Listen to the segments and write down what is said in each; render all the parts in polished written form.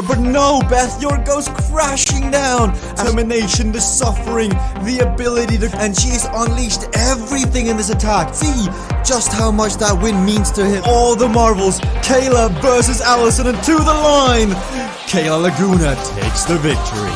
But no, Beth, your goes crashing down. Determination, the suffering, the ability to... And she's unleashed everything in this attack. See just how much that win means to him. All the marvels. Kayla versus Allison, and to the line. Kayla Laguna takes the victory.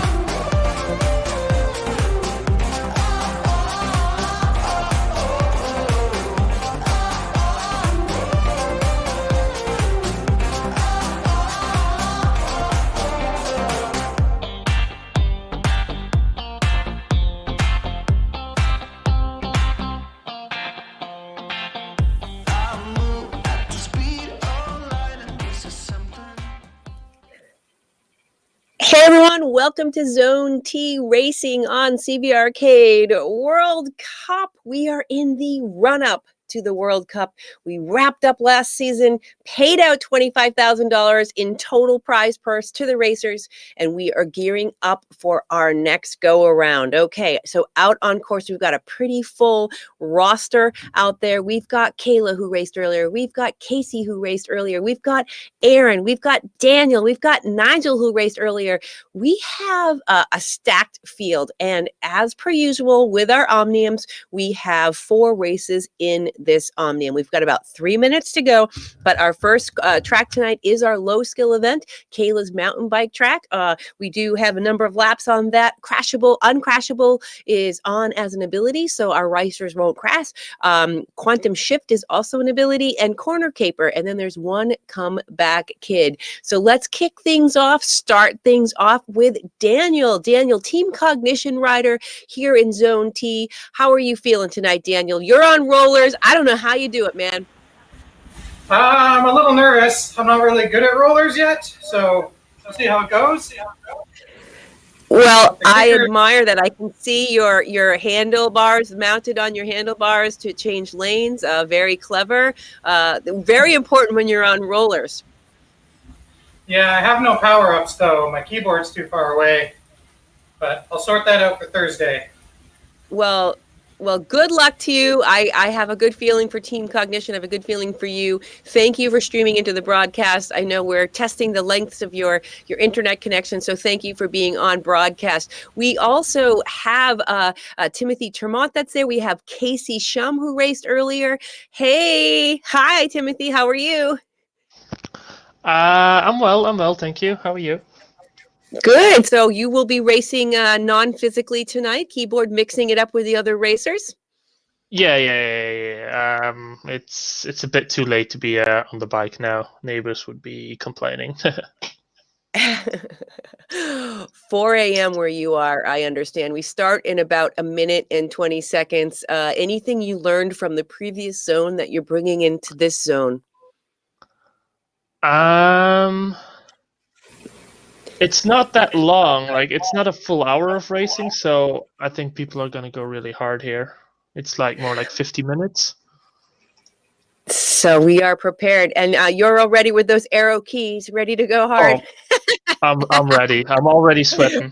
Hey everyone, welcome to Zone T Racing on CVRcade World Cup. We are in the run-up to the World Cup. We wrapped up last season, paid out $25,000 in total prize purse to the racers, and we are gearing up for our next go-around. Okay, so out on course, we've got a pretty full roster out there. We've got Kayla, who raced earlier. We've got Casey, who raced earlier. We've got Aaron. We've got Daniel. We've got Nigel, who raced earlier. We have a stacked field, and as per usual with our Omniums, we have 4 races in this Omnium. We've got about 3 minutes to go, but our first track tonight is our low skill event, Kayla's mountain bike track. We do have a number of laps on that. Crashable, uncrashable is on as an ability, so our racers won't crash. Quantum shift is also an ability, and corner caper, and then there's one comeback kid. So let's kick things off, start things off with Daniel. Daniel, team cognition rider here in Zone T. How are you feeling tonight, Daniel? You're on rollers. I don't know how you do it, man. I'm a little nervous. I'm not really good at rollers yet, so we'll see how it goes. Well, I admire that. I can see your handlebars mounted on your handlebars to change lanes. Very clever. Very important when you're on rollers. Yeah, I have no power-ups, though. My keyboard's too far away, but I'll sort that out for Thursday. Well, good luck to you. I have a good feeling for Team Cognition. I have a good feeling for you. Thank you for streaming into the broadcast. I know we're testing the lengths of your internet connection, so thank you for being on broadcast. We also have Timothy Termont that's there. We have Casey Shum, who raced earlier. Hey, hi, Timothy. How are you? I'm well, thank you. How are you? Good. So you will be racing non-physically tonight, keyboard mixing it up with the other racers? Yeah. It's a bit too late to be on the bike now. Neighbors would be complaining. 4 a.m. where you are, I understand. We start in about a minute and 20 seconds. Anything you learned from the previous zone that you're bringing into this zone? It's not that long. Like, it's not a full hour of racing, so I think people are going to go really hard here. It's like more like 50 minutes. So we are prepared. And you're already with those arrow keys, ready to go hard? Oh, I'm ready. I'm already sweating.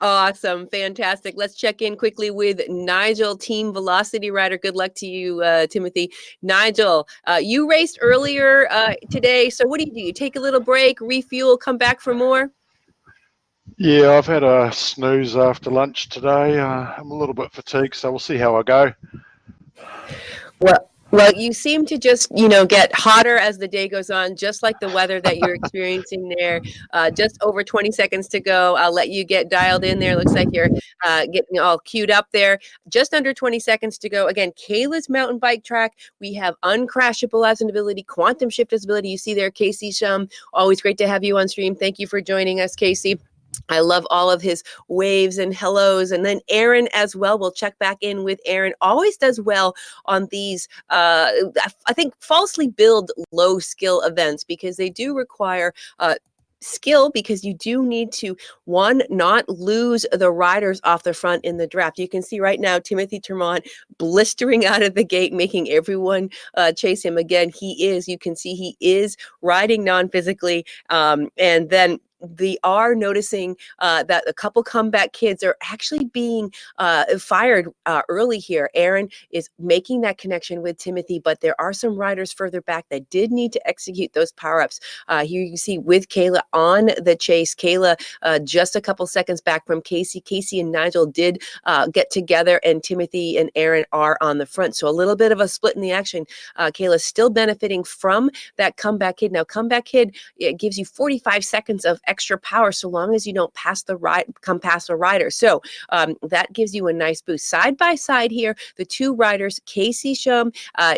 Awesome. Fantastic. Let's check in quickly with Nigel, Team Velocity Rider. Good luck to you, Timothy. Nigel, you raced earlier today. So what do? You take a little break, refuel, come back for more? Yeah, I've had a snooze after lunch today. I'm a little bit fatigued, so we'll see how I go. Well, you seem to just, get hotter as the day goes on, just like the weather that you're experiencing there. Just over 20 seconds to go. I'll let you get dialed in there. Looks like you're getting all queued up there. Just under 20 seconds to go. Again, Kayla's mountain bike track. We have uncrashable as an ability, quantum shift as ability. You see there, Casey Shum. Always great to have you on stream. Thank you for joining us, Casey. I love all of his waves and hellos. And then Aaron as well. We'll check back in with Aaron. Always does well on these, I think, falsely billed low skill events because they do require skill, because you do need to, one, not lose the riders off the front in the draft. You can see right now Timothy Termont blistering out of the gate, making everyone chase him. Again, you can see he is riding non-physically. And then they are noticing that a couple comeback kids are actually being fired early here. Aaron is making that connection with Timothy, but there are some riders further back that did need to execute those power-ups. Here you can see with Kayla on the chase. Kayla just a couple seconds back from Casey. Casey and Nigel did get together, and Timothy and Aaron are on the front. So a little bit of a split in the action. Kayla's still benefiting from that comeback kid. Now, comeback kid, it gives you 45 seconds of extra power so long as you don't come past the rider. So that gives you a nice boost. Side by side here, the two riders, Casey Shum,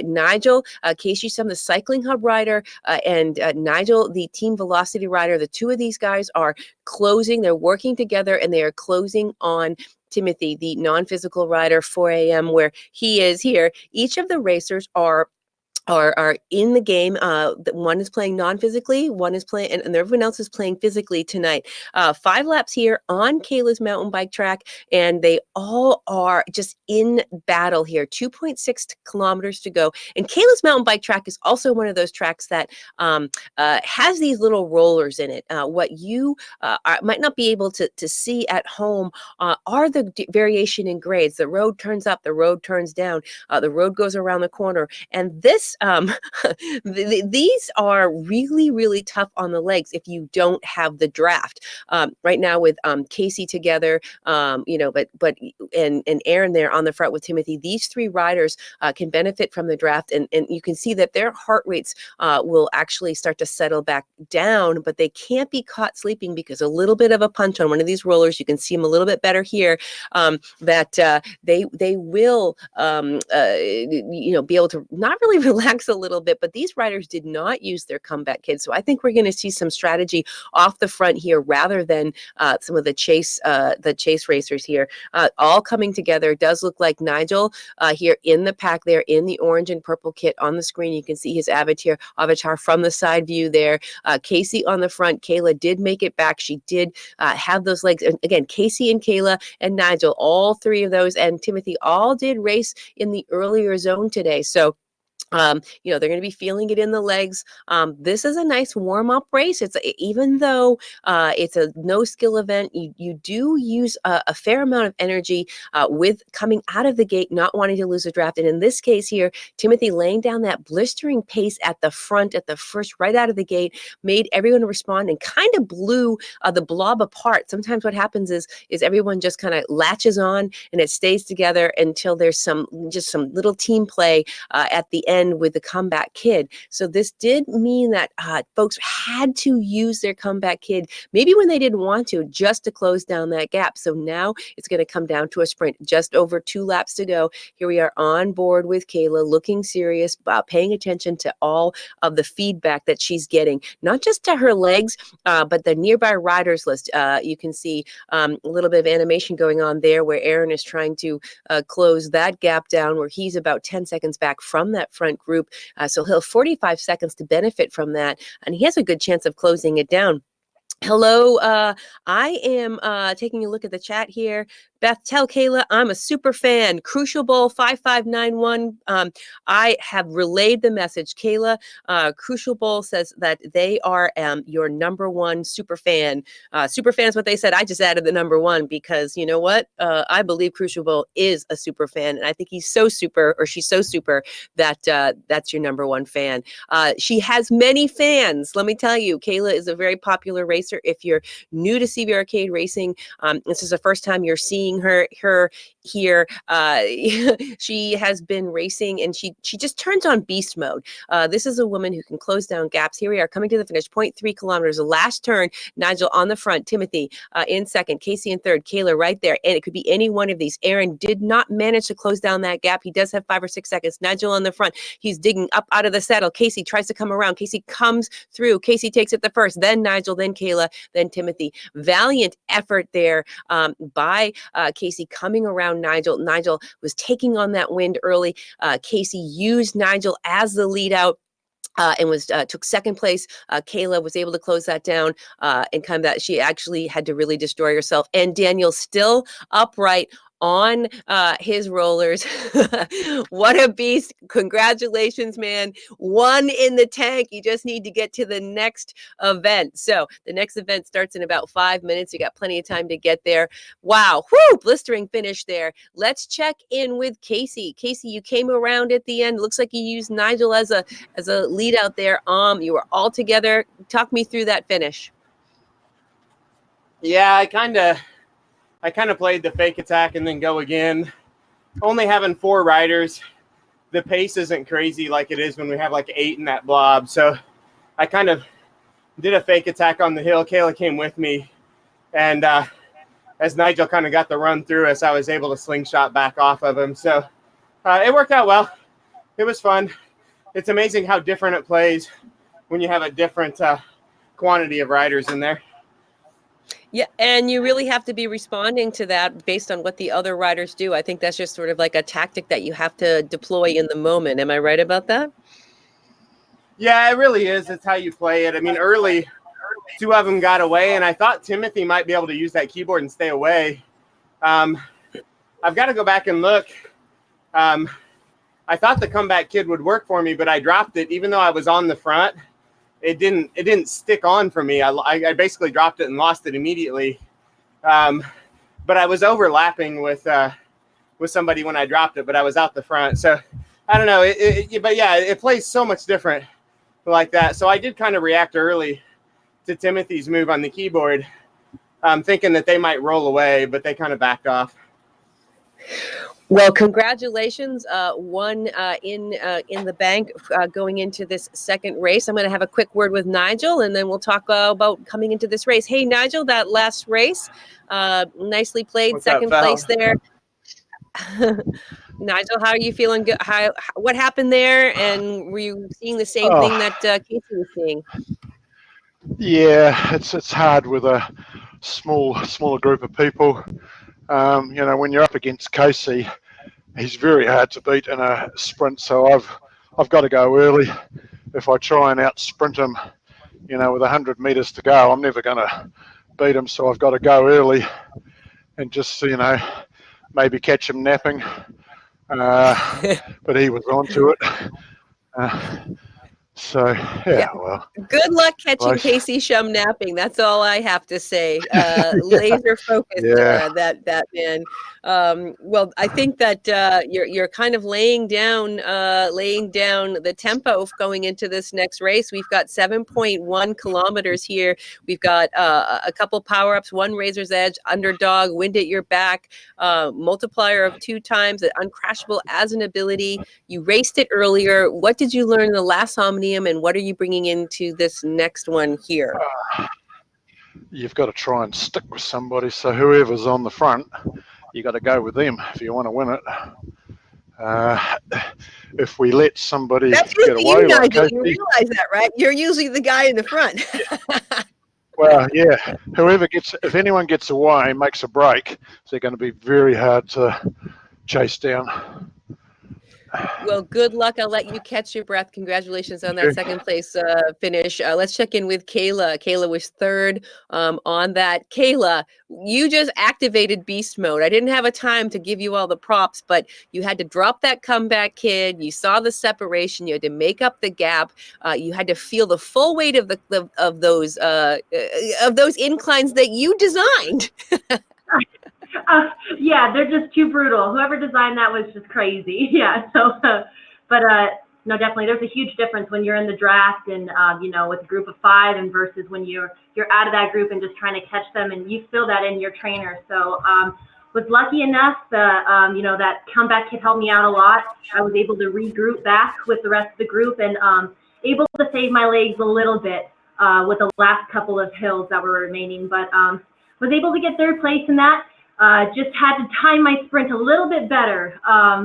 Nigel, Casey Shum, the Cycling Hub rider, and Nigel, the Team Velocity rider. The two of these guys are closing. They're working together, and they are closing on Timothy, the non-physical rider, 4 a.m., where he is here. Each of the racers are in the game. One is playing non-physically, one is playing, and everyone else is playing physically tonight. 5 laps here on Kayla's mountain bike track, and they all are just in battle here. 2.6 kilometers to go. And Kayla's mountain bike track is also one of those tracks that has these little rollers in it. What you might not be able to see at home are the variation in grades. The road turns up, the road turns down, the road goes around the corner, and this these are really, really tough on the legs if you don't have the draft. Right now with Casey together, but Aaron there on the front with Timothy, these 3 riders can benefit from the draft, and you can see that their heart rates will actually start to settle back down, but they can't be caught sleeping because a little bit of a punch on one of these rollers, you can see them a little bit better here, that they will be able to not really relax a little bit, but these riders did not use their comeback kids. So I think we're going to see some strategy off the front here rather than some of the chase racers here. All coming together. It does look like Nigel here in the pack there in the orange and purple kit on the screen. You can see his avatar from the side view there. Casey on the front. Kayla did make it back. She did have those legs. And again, Casey and Kayla and Nigel, all 3 of those, and Timothy all did race in the earlier zone today. So they're going to be feeling it in the legs. This is a nice warm-up race. Even though it's a no-skill event, you do use a fair amount of energy with coming out of the gate, not wanting to lose a draft. And in this case here, Timothy laying down that blistering pace at the front, at the first, right out of the gate, made everyone respond and kind of blew the blob apart. Sometimes what happens is everyone just kind of latches on and it stays together until there's some little team play at the end with the comeback kid. So this did mean that folks had to use their comeback kid, maybe when they didn't want to, just to close down that gap. So now it's going to come down to a sprint. Just over 2 laps to go. Here we are on board with Kayla, looking serious, paying attention to all of the feedback that she's getting, not just to her legs, but the nearby riders list. You can see a little bit of animation going on there where Aaron is trying to close that gap down, where he's about 10 seconds back from that front group. So he'll have 45 seconds to benefit from that, and he has a good chance of closing it down. Hello, I am taking a look at the chat here. Beth, tell Kayla I'm a super fan. Crucial Bowl 5591. I have relayed the message. Kayla, Crucial Bowl says that they are your number 1 super fan. Super fan is what they said. I just added the number 1 because you know what? I believe Crucial Bowl is a super fan, and I think he's so super, or she's so super, that that's your number 1 fan. She has many fans. Let me tell you, Kayla is a very popular racer. If you're new to CVRcade racing, this is the first time you're seeing her here. She has been racing, and she just turns on beast mode. This is a woman who can close down gaps. Here we are coming to the finish, 0.3 kilometers. The last turn, Nigel on the front, Timothy in second, Casey in third, Kayla right there, and it could be any one of these. Aaron did not manage to close down that gap. He does have 5 or 6 seconds. Nigel on the front. He's digging up out of the saddle. Casey tries to come around. Casey comes through. Casey takes it the first, then Nigel, then Kayla, then Timothy. Valiant effort there by Casey coming around Nigel. Nigel was taking on that wind early. Casey used Nigel as the lead out. And took second place. Kayla was able to close that down and kind of that she actually had to really destroy herself. And Daniel still upright on his rollers. What a beast. Congratulations, man. One in the tank. You just need to get to the next event. So the next event starts in about 5 minutes. You got plenty of time to get there. Wow. Whoo, blistering finish there. Let's check in with Casey. Casey, you came around at the end. Looks like you used Nigel as a lead out there. You were all together. Talk me through that finish. Yeah, I kind of played the fake attack and then go again. Only having 4 riders, the pace isn't crazy like it is when we have like 8 in that blob. So I kind of did a fake attack on the hill. Kayla came with me, and as Nigel kind of got the run through us, I was able to slingshot back off of him. So it worked out well. It was fun. It's amazing how different it plays when you have a different quantity of riders in there. Yeah, and you really have to be responding to that based on what the other riders do. I think that's just sort of like a tactic that you have to deploy in the moment. Am I right about that? Yeah, it really is. It's how you play it. I mean, early, 2 of them got away, and I thought Timothy might be able to use that keyboard and stay away. I've got to go back and look. I thought the comeback kid would work for me, but I dropped it. Even though I was on the front, it didn't stick on for me. I basically dropped it and lost it immediately. But I was overlapping with somebody when I dropped it, but I was out the front. So I don't know. But yeah, it plays so much different like that. So I did kind of react early to Timothy's move on the keyboard, thinking that they might roll away, but they kind of backed off. Well, congratulations. One in the bank going into this second race. I'm going to have a quick word with Nigel, and then we'll talk about coming into this race. Hey, Nigel, that last race, nicely played. What's Second up, place there. Nigel, how are you feeling? What happened there? And were you seeing the same thing that Casey was seeing? Yeah, it's hard with a smaller group of people. When you're up against Casey, he's very hard to beat in a sprint. So I've got to go early. If I try and out sprint him, with 100 meters to go, I'm never going to beat him. So I've got to go early and just maybe catch him napping. But he was onto it. So, yeah, well. Good luck catching Casey Shum napping. That's all I have to say. Laser focused, that man. Well, I think that you're kind of laying down the tempo going into this next race. We've got 7.1 kilometers here. We've got a couple power-ups, 1 Razor's Edge, Underdog, Wind at Your Back, multiplier of 2 times, uncrashable as an ability. You raced it earlier. What did you learn in the last Omnium, and what are you bringing into this next one here? You've got to try and stick with somebody. So whoever's on the front, you got to go with them if you want to win it. If we let somebody That's get away, you, like Nigel, you realize that, right? You're usually the guy in the front. Well, yeah. If anyone gets away, makes a break, they're going to be very hard to chase down. Well, good luck. I'll let you catch your breath. Congratulations on that second place finish. Let's check in with Kayla. Kayla was third on that. Kayla, you just activated beast mode. I didn't have a time to give you all the props, but you had to drop that comeback kid. You saw the separation. You had to make up the gap. You had to feel the full weight of those inclines that you designed. Yeah, they're just too brutal. Whoever designed that was just crazy. Yeah. So, no, definitely, there's a huge difference when you're in the draft and with a group of 5, and versus when you're out of that group and just trying to catch them, and you feel that in your trainer. So, was lucky enough that comeback kid helped me out a lot. I was able to regroup back with the rest of the group and able to save my legs a little bit with the last couple of hills that were remaining, but was able to get third place in that. Just had to time my sprint a little bit better,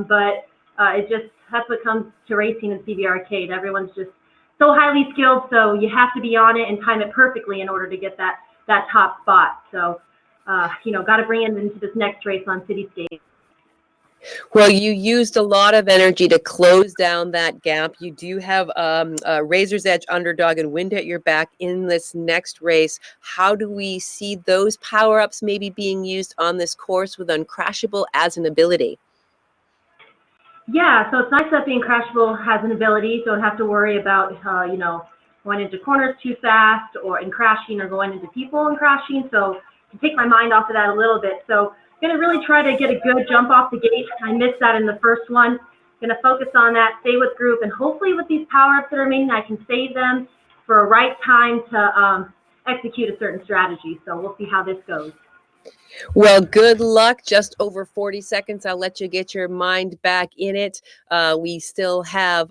but that's what comes to racing in CVRcade. Everyone's just so highly skilled, so you have to be on it and time it perfectly in order to get that top spot. So, got to bring it into this next race on Cityscape. Well, you used a lot of energy to close down that gap. You do have a razor's edge underdog and wind at your back in this next race. How do we see those power-ups maybe being used on this course with Uncrashable as an ability? Yeah, so it's nice that being crashable has an ability. Don't have to worry about, going into corners too fast or in crashing or going into people and crashing. So to take my mind off of that a little bit. So I'm going to really try to get a good jump off the gate. I missed that in the first one. Going to focus on that, stay with group, and hopefully with these power-ups that are remaining, I can save them for a right time to execute a certain strategy. So we'll see how this goes. Well, good luck. Just over 40 seconds. I'll let you get your mind back in it. We still have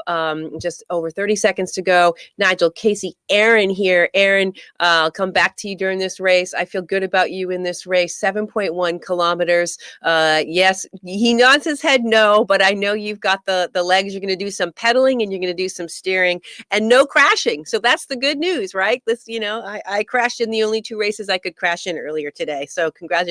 just over 30 seconds to go. Nigel, Casey, Aaron here. Aaron, I'll come back to you during this race. I feel good about you in this race. 7.1 kilometers. Yes, he nods his head no, but I know you've got the legs. You're going to do some pedaling and you're going to do some steering and no crashing. So that's the good news, right? This, I crashed in the only 2 races I could crash in earlier today. So congratulations,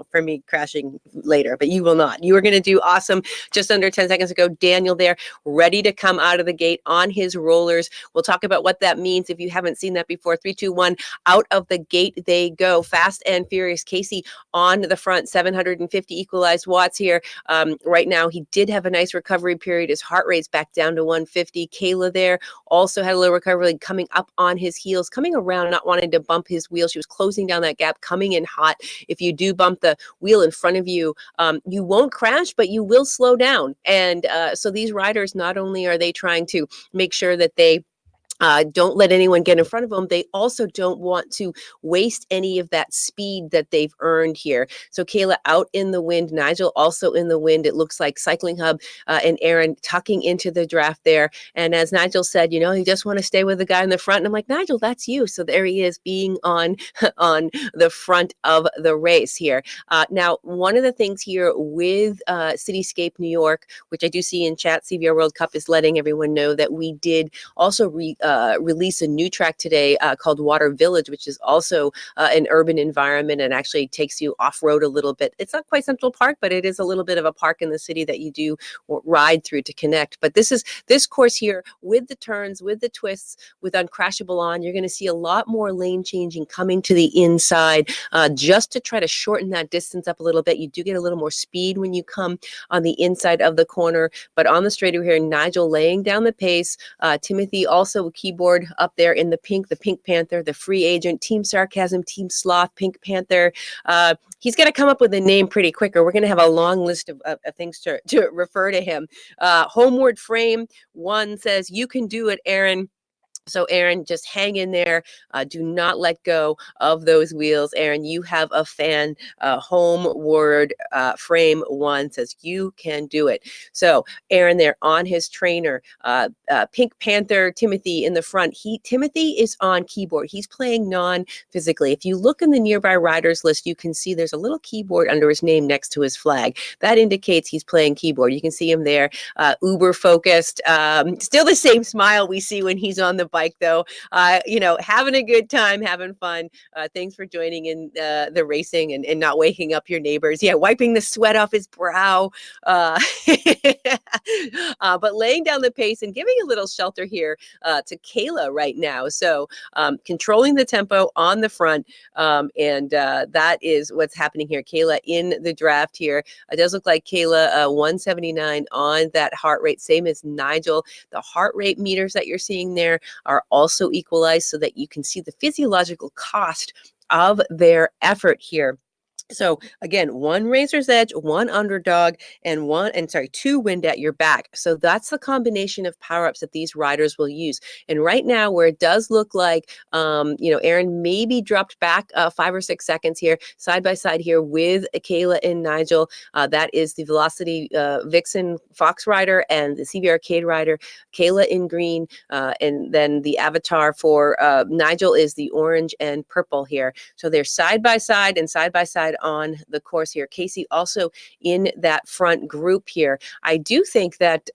for me crashing later, but you will not. You are going to do awesome. Just under 10 seconds ago, Daniel there, ready to come out of the gate on his rollers. We'll talk about what that means if you haven't seen that before. 3, 2, 1, out of the gate they go. Fast and furious. Casey on the front, 750 equalized watts here. Right now, he did have a nice recovery period. His heart rate's back down to 150. Kayla there also had a little recovery, coming up on his heels, coming around, not wanting to bump his wheel. She was closing down that gap, coming in hot. If you do bump the wheel in front of you, you won't crash, but you will slow down. And so these riders, not only are they trying to make sure that they don't let anyone get in front of them, they also don't want to waste any of that speed that they've earned here. So Kayla out in the wind, Nigel also in the wind. It looks like Cycling Hub and Aaron tucking into the draft there. And as Nigel said, you just want to stay with the guy in the front. And I'm like, Nigel, that's you. So there he is, being on the front of the race here. Now, one of the things here with Cityscape New York, which I do see in chat, CVR World Cup is letting everyone know that we did also release a new track today called Water Village, which is also an urban environment and actually takes you off-road a little bit. It's not quite Central Park, but it is a little bit of a park in the city that you do ride through to connect. But this course here, with the turns, with the twists, with Uncrashable on, you're going to see a lot more lane changing coming to the inside just to try to shorten that distance up a little bit. You do get a little more speed when you come on the inside of the corner, but on the straightaway here, Nigel laying down the pace. Timothy also keyboard up there in the Pink Panther, the free agent, Team Sarcasm, Team Sloth, Pink Panther. He's going to come up with a name pretty quick, or we're going to have a long list of things to refer to him. Homeward Frame 1 says, you can do it, Aaron. So Aaron, just hang in there. Do not let go of those wheels. Aaron, you have a fan. Homeward Frame 1 says you can do it. So Aaron there on his trainer. Pink Panther Timothy in the front. Timothy is on keyboard. He's playing non-physically. If you look in the nearby riders list, you can see there's a little keyboard under his name next to his flag. That indicates he's playing keyboard. You can see him there, uber focused. Still the same smile we see when he's on the bike, though. Having a good time, having fun. Thanks for joining in the racing and not waking up your neighbors. Yeah, wiping the sweat off his brow. But laying down the pace and giving a little shelter here to Kayla right now. So controlling the tempo on the front. And that is what's happening here. Kayla in the draft here. It does look like Kayla 179 on that heart rate, same as Nigel. The heart rate meters that you're seeing there are also equalized so that you can see the physiological cost of their effort here. So again, 1 razor's edge, 1 underdog, and 2 wind at your back. So that's the combination of power-ups that these riders will use. And right now, where it does look like, Aaron maybe dropped back 5 or 6 seconds here, side by side here with Kayla and Nigel. That is the Velocity Vixen Fox rider and the CVRcade rider, Kayla in green, and then the avatar for Nigel is the orange and purple here. So they're side by side and side by side on the course here. Casey also in that front group here. I do think that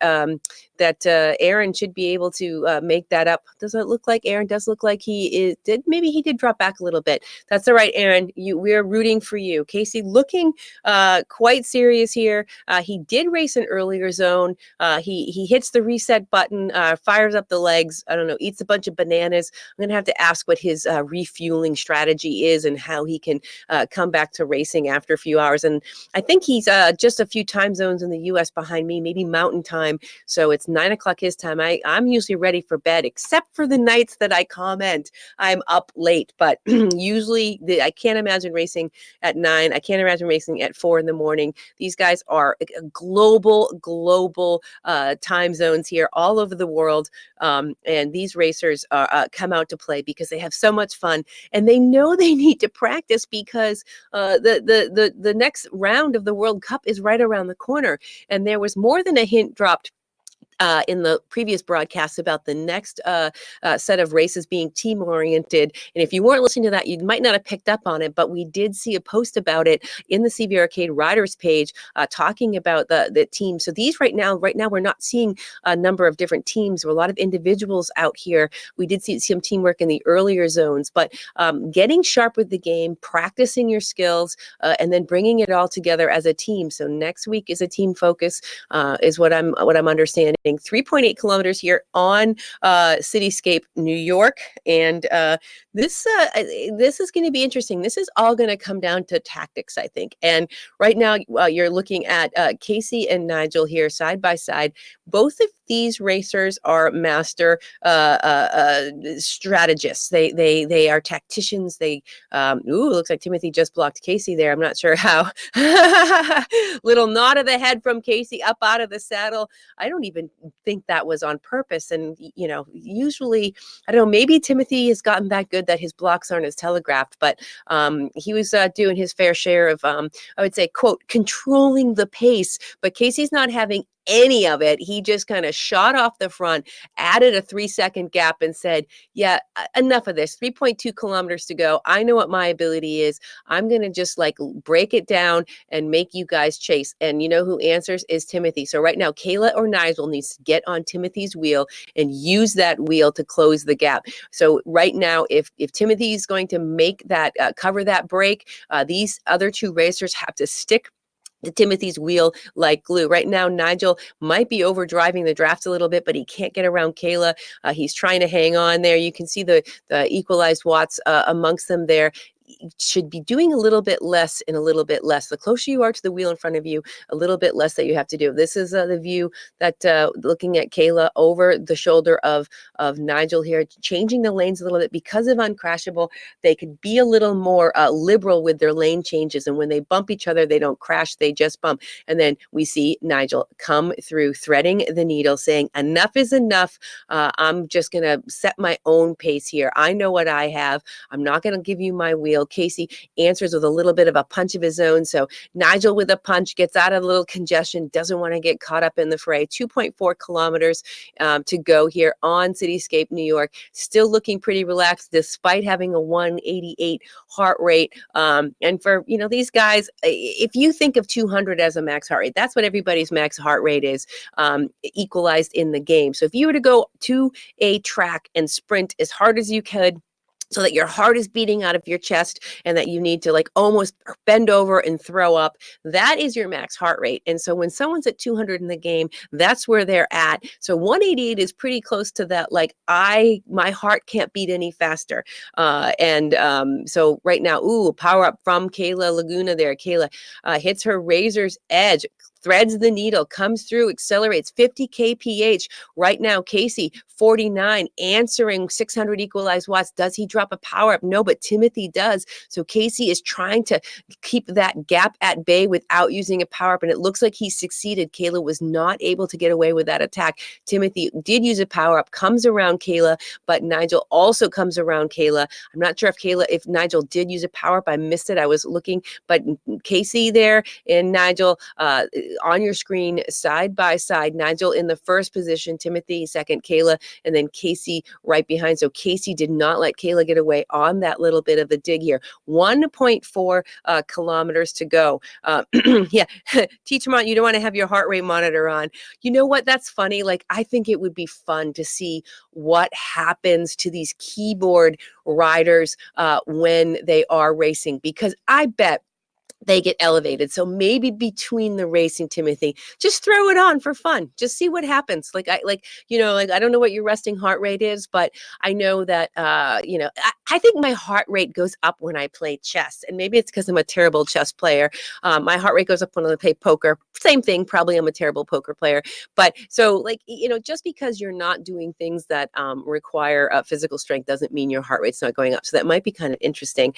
that Aaron should be able to make that up. Does it look like Aaron does look like maybe he did drop back a little bit. That's all right, Aaron. We're rooting for you. Casey looking quite serious here. He did race an earlier zone. He hits the reset button, fires up the legs. I don't know, eats a bunch of bananas. I'm gonna have to ask what his refueling strategy is and how he can come back to racing after a few hours. And I think he's just a few time zones in the U.S. behind me, maybe Mountain Time. So it's 9 o'clock his time. I'm usually ready for bed, except for the nights that I comment. I'm up late, but usually I can't imagine racing at 9. I can't imagine racing at 4 in the morning. These guys are global time zones here all over the world. And these racers come out to play because they have so much fun and they know they need to practice because the next round of the World Cup is right around the corner. And there was more than a hint dropped in the previous broadcast about the next set of races being team-oriented. And if you weren't listening to that, you might not have picked up on it, but we did see a post about it in the CVRcade Riders page talking about the team. So these right now, we're not seeing a number of different teams. There were a lot of individuals out here. We did see some teamwork in the earlier zones, but getting sharp with the game, practicing your skills, and then bringing it all together as a team. So next week is a team focus, is what I'm understanding. 3.8 kilometers here on Cityscape, New York. And this is going to be interesting. This is all going to come down to tactics, I think. And right now you're looking at Casey and Nigel here side by side. Both of these racers are master strategists. They are tacticians. Looks like Timothy just blocked Casey there. I'm not sure how. Little nod of the head from Casey up out of the saddle. I don't even think that was on purpose. And, usually, I don't know, maybe Timothy has gotten that good that his blocks aren't as telegraphed, but he was doing his fair share of, I would say, quote, controlling the pace. But Casey's not having any of it. He just kind of shot off the front, added a 3-second gap and said, yeah, enough of this. 3.2 kilometers to go. I know what my ability is. I'm going to just break it down and make you guys chase. And you know who answers is Timothy. So right now, Kayla or Nigel needs to get on Timothy's wheel and use that wheel to close the gap. So right now, if Timothy is going to make that, cover that break, these other two racers have to stick to Timothy's wheel like glue. Right now, Nigel might be overdriving the draft a little bit, but he can't get around Kayla. He's trying to hang on there. You can see the equalized watts amongst them there. Should be doing a little bit less and a little bit less. The closer you are to the wheel in front of you, a little bit less that you have to do. This is the view that looking at Kayla over the shoulder of Nigel here, changing the lanes a little bit because of Uncrashable. They could be a little more liberal with their lane changes, and when they bump each other, they don't crash, they just bump. And then we see Nigel come through, threading the needle, saying, enough is enough. I'm just going to set my own pace here. I know what I have. I'm not going to give you my wheel. Casey answers with a little bit of a punch of his own. So Nigel with a punch gets out of a little congestion, doesn't want to get caught up in the fray. 2.4 kilometers to go here on Cityscape, New York. Still looking pretty relaxed despite having a 188 heart rate. And for, these guys, if you think of 200 as a max heart rate, that's what everybody's max heart rate is, equalized in the game. So if you were to go to a track and sprint as hard as you could, so that your heart is beating out of your chest and that you need to almost bend over and throw up, that is your max heart rate. And so when someone's at 200 in the game, that's where they're at. So 188 is pretty close to that. My heart can't beat any faster. So right now, power up from Kayla Laguna there. Kayla hits her razor's edge, threads the needle, comes through, accelerates 50 kph. Right now, Casey, 49, answering 600 equalized watts. Does he drop a power up? No, but Timothy does. So Casey is trying to keep that gap at bay without using a power up, and it looks like he succeeded. Kayla was not able to get away with that attack. Timothy did use a power up, comes around Kayla, but Nigel also comes around Kayla. I'm not sure if Nigel did use a power up. I missed it. I was looking, but Casey there and Nigel on your screen side by side. Nigel in the first position, Timothy second, Kayla, and then Casey right behind. So Casey did not let Kayla get away on that little bit of the dig here. 1.4 kilometers to go. Yeah, Teachermont, you don't want to have your heart rate monitor on. You know what? That's funny. Like, I think it would be fun to see what happens to these keyboard riders when they are racing, because I bet they get elevated. So maybe between the racing, Timothy, just throw it on for fun. Just see what happens. I don't know what your resting heart rate is, but I know that, I think my heart rate goes up when I play chess. And maybe it's because I'm a terrible chess player. My heart rate goes up when I play poker. Same thing. Probably I'm a terrible poker player. But so just because you're not doing things that require physical strength doesn't mean your heart rate's not going up. So that might be kind of interesting.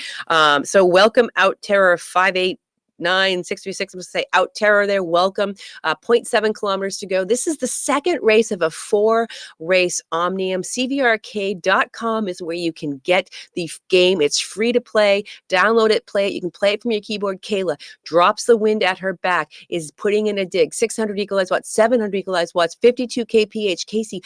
So welcome out Terror 58. 9636. I'm going to say out Terror there. Welcome. 0.7 kilometers to go. This is the second race of a 4-race Omnium. CVRcade.com is where you can get the game. It's free to play. Download it, play it. You can play it from your keyboard. Kayla drops the wind at her back, is putting in a dig. 600 equalized watts, 700 equalized watts, 52 kph. Casey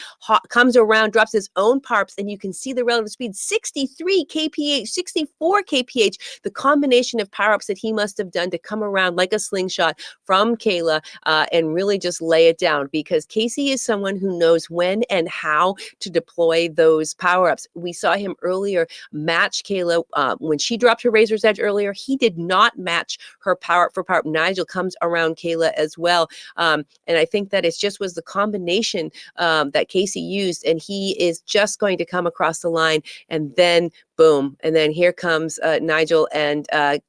comes around, drops his own parps, and you can see the relative speed. 63 kph, 64 kph. The combination of power-ups that he must have done to come around like a slingshot from Kayla and really just lay it down, because Casey is someone who knows when and how to deploy those power-ups. We saw him earlier match Kayla when she dropped her Razor's Edge earlier. He did not match her power-up for power-up. Nigel comes around Kayla as well. And I think that it just was the combination that Casey used, and he is just going to come across the line, and then boom. And then here comes Nigel and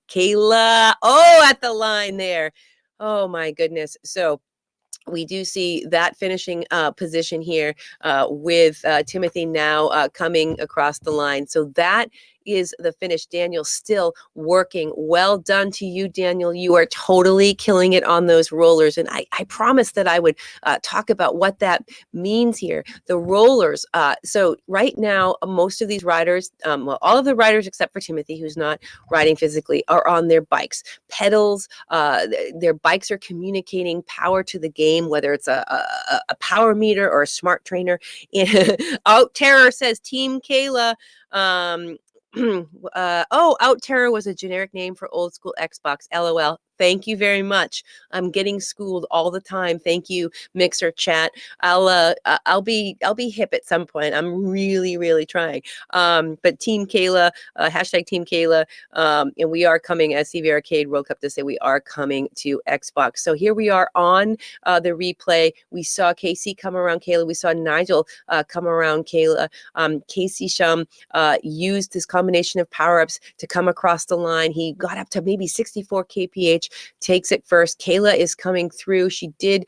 Kayla. Oh, at the line there. Oh, my goodness. So we do see that finishing position here with Timothy now coming across the line. So that is the finish. Daniel still working. Well done to you, Daniel. You are totally killing it on those rollers. And I promised that I would talk about what that means here. The rollers. So right now, most of these riders, all of the riders except for Timothy, who's not riding physically, are on their bikes. Pedals, their bikes are communicating power to the game, whether it's a power meter or a smart trainer. Out Terror says Team Kayla. Out Terror was a generic name for old school Xbox. LOL. Thank you very much. I'm getting schooled all the time. Thank you, Mixer Chat. I'll be hip at some point. I'm really trying. But Team Kayla, hashtag Team Kayla, and we are coming as CVRcade World Cup to say we are coming to Xbox. So here we are on the replay. We saw Casey come around Kayla. We saw Nigel come around Kayla. Casey Shum used this combination of power-ups to come across the line. He got up to maybe 64 kph. Takes it first. Kayla is coming through. She did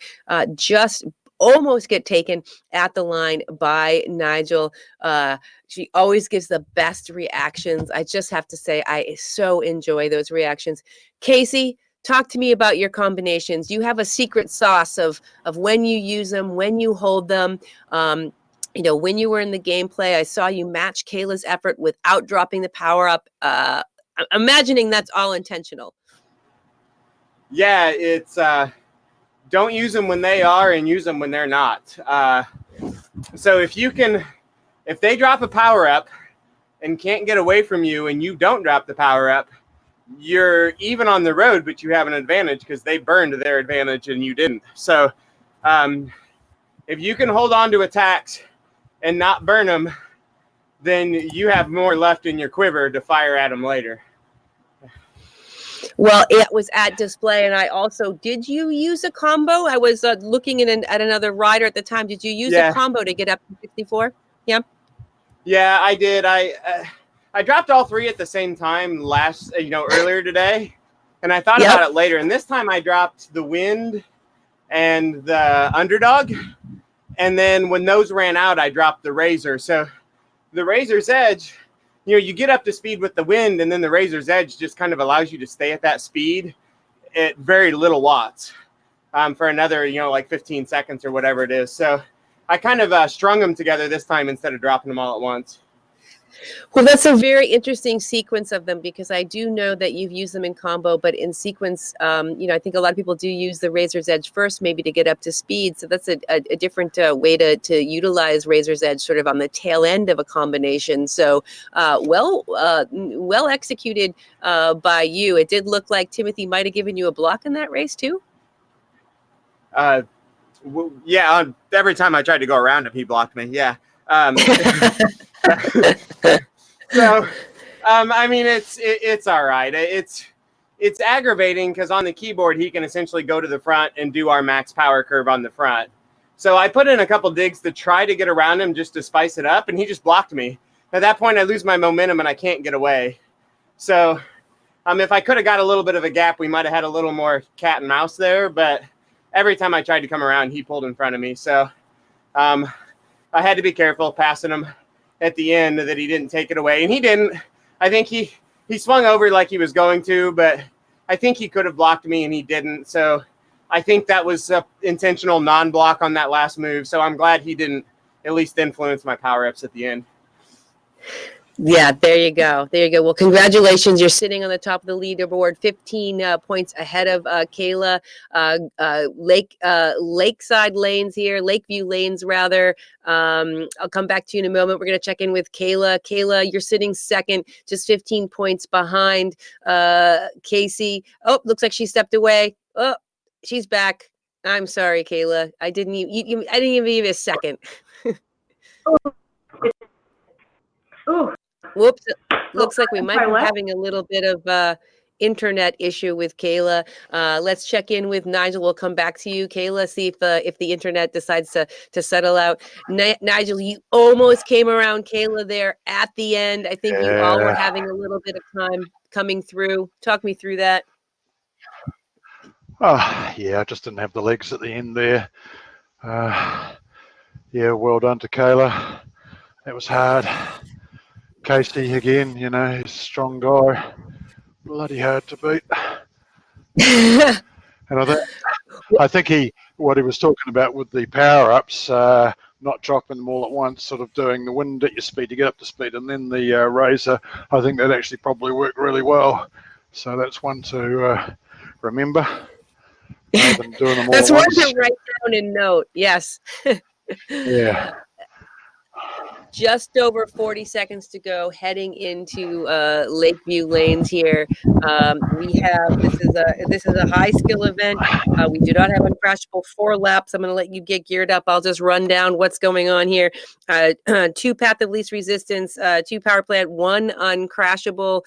just almost get taken at the line by Nigel. She always gives the best reactions. I just have to say, I so enjoy those reactions. Casey, talk to me about your combinations. You have a secret sauce of when you use them, when you hold them. When you were in the gameplay, I saw you match Kayla's effort without dropping the power up. I'm imagining that's all intentional. Yeah, it's don't use them when they are and use them when they're not. So if they drop a power up and can't get away from you and you don't drop the power up, you're even on the road, but you have an advantage because they burned their advantage and you didn't. So if you can hold on to attacks and not burn them, then you have more left in your quiver to fire at them later. Well, it was at display, and I also, did you use a combo? I was looking at another rider at the time. Did you use a combo to get up to 64? Yeah. Yeah, I did. I dropped all three at the same time earlier today, and I thought about it later. And this time I dropped the Wind and the Underdog, and then when those ran out, I dropped the Razor. So the Razor's Edge, you get up to speed with the Wind, and then the Razor's Edge just kind of allows you to stay at that speed at very little watts for another, 15 seconds or whatever it is. So I kind of strung them together this time instead of dropping them all at once. Well, that's a very interesting sequence of them, because I do know that you've used them in combo, but in sequence, I think a lot of people do use the Razor's Edge first, maybe to get up to speed. So that's a different way to utilize Razor's Edge, sort of on the tail end of a combination. So well executed by you. It did look like Timothy might have given you a block in that race too. Yeah, every time I tried to go around him, he blocked me. Yeah. So, I mean, it's all right. It's aggravating because on the keyboard, he can essentially go to the front and do our max power curve on the front. So I put in a couple digs to try to get around him just to spice it up, and he just blocked me. At that point, I lose my momentum and I can't get away. So if I could have got a little bit of a gap, we might have had a little more cat and mouse there. But every time I tried to come around, he pulled in front of me. So I had to be careful passing him at the end that he didn't take it away. And he didn't. I think he swung over like he was going to, but I think he could have blocked me and he didn't. So I think that was an intentional non-block on that last move. So I'm glad he didn't at least influence my power-ups at the end. Yeah, there you go. There you go. Well, congratulations. You're sitting on the top of the leaderboard, 15 points ahead of Kayla. Lakeside lanes here, Lakeview lanes, rather. I'll come back to you in a moment. We're going to check in with Kayla. Kayla, you're sitting second, just 15 points behind Casey. Oh, looks like she stepped away. Oh, she's back. I'm sorry, Kayla. I didn't even give you a second. Ooh. Whoops. Looks like we might sorry, be what? having a little bit of internet issue with Kayla. Let's check in with Nigel. We'll come back to you, Kayla, see if the internet decides to settle out. Nigel, you almost came around Kayla there at the end. I think you all were having a little bit of time coming through. Talk me through that. Oh, yeah, I just didn't have the legs at the end there. Yeah, well done to Kayla. That was hard. Casey again, he's a strong guy. Bloody hard to beat. And I think what he was talking about with the power-ups, not dropping them all at once, sort of doing the wind at your speed to get up to speed, and then the razor, I think that actually probably worked really well. So that's one to remember. Rather than doing them all That's at one once. to write down and note. Yes. Yeah. Just over 40 seconds to go, heading into Lakeview lanes here. We have this is a high skill event. We do not have uncrashable 4 laps. I'm going to let you get geared up. I'll just run down what's going on here. 2 path of least resistance, 2 power plant, 1 uncrashable.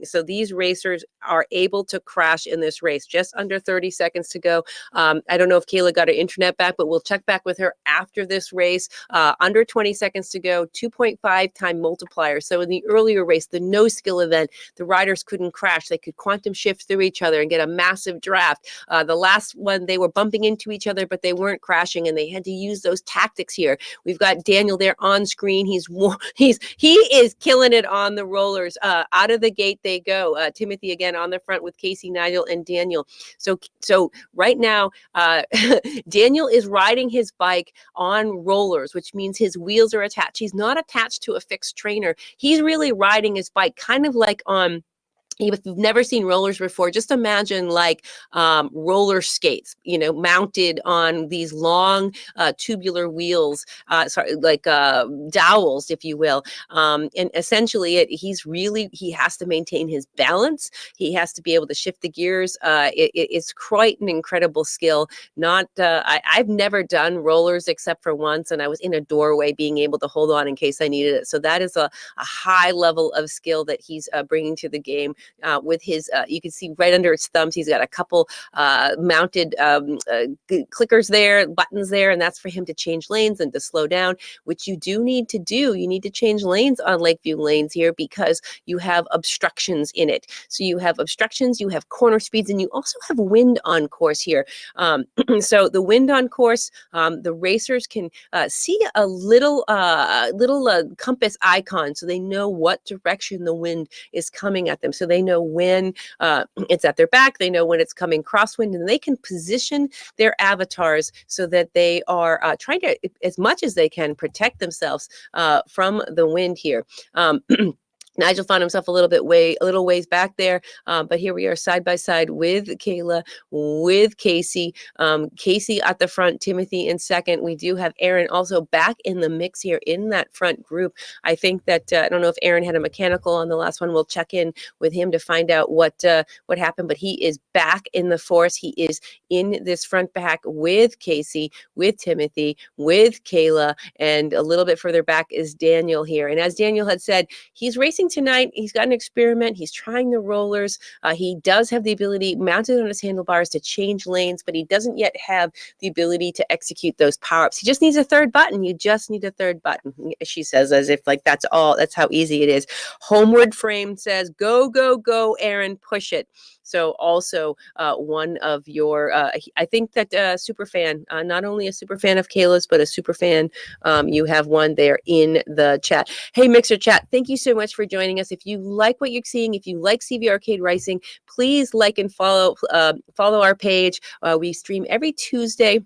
So these racers are able to crash in this race. Just under 30 seconds to go. I don't know if Kayla got her internet back, but we'll check back with her after this race. Under 20 seconds to go, 2.5 time multiplier. So in the earlier race, the no skill event, the riders couldn't crash. They could quantum shift through each other and get a massive draft. The last one, they were bumping into each other, but they weren't crashing, and they had to use those tactics here. We've got Daniel there on screen. He is killing it on the rollers. Out of the gate they go. Timothy again on the front with Casey, Nigel, and Daniel. So right now, Daniel is riding his bike on rollers, which means his wheels are attached. He's not attached to a fixed trainer. He's really riding his bike kind of like on, if you've never seen rollers before, just imagine like roller skates, mounted on these long tubular wheels, like dowels, if you will. And essentially, he has to maintain his balance. He has to be able to shift the gears. It's quite an incredible skill. I've never done rollers except for once, and I was in a doorway being able to hold on in case I needed it. So that is a high level of skill that he's bringing to the game. With his, you can see right under his thumbs, he's got a couple mounted clickers there, buttons there, and that's for him to change lanes and to slow down, which you do need to do. You need to change lanes on Lakeview lanes here because you have obstructions in it. So you have obstructions, you have corner speeds, and you also have wind on course here. So the wind on course, the racers can see a little compass icon so they know what direction the wind is coming at them. So they know when it's at their back, they know when it's coming crosswind, and they can position their avatars so that they are trying to, as much as they can, protect themselves from the wind here. Nigel found himself a little ways back there, but here we are side by side with Kayla, with Casey. Casey at the front, Timothy in second. We do have Aaron also back in the mix here in that front group. I think that I don't know if Aaron had a mechanical on the last one. We'll check in with him to find out what happened, but he is back in the force. He is in this front pack with Casey, with Timothy, with Kayla, and a little bit further back is Daniel here. And as Daniel had said, he's racing tonight. He's got an experiment. He's trying the rollers. He does have the ability mounted on his handlebars to change lanes, but he doesn't yet have the ability to execute those power-ups. He just needs a third button. You just need a third button, she says, as if like that's all. That's how easy it is. Homeward Frame says, go, go, go, Aaron, push it. So also one of your, I think that super fan, not only a super fan of Kayla's, but a super fan, you have one there in the chat. Hey, Mixer Chat, thank you so much for joining us. If you like what you're seeing, if you like CVRcade Racing, please like and follow our page. We stream every Tuesday,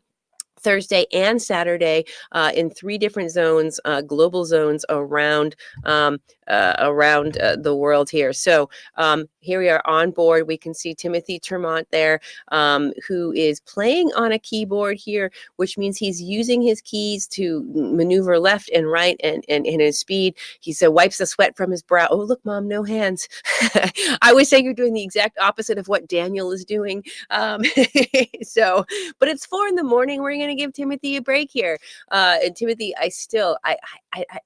Thursday, and Saturday in 3 different zones, global zones around the world here. So here we are on board. We can see Timothy Termont there, who is playing on a keyboard here, which means he's using his keys to maneuver left and right and his speed. He wipes the sweat from his brow. Oh, look, Mom, no hands. I always say you're doing the exact opposite of what Daniel is doing. But it's 4 in the morning. We're going to give Timothy a break here. And Timothy, I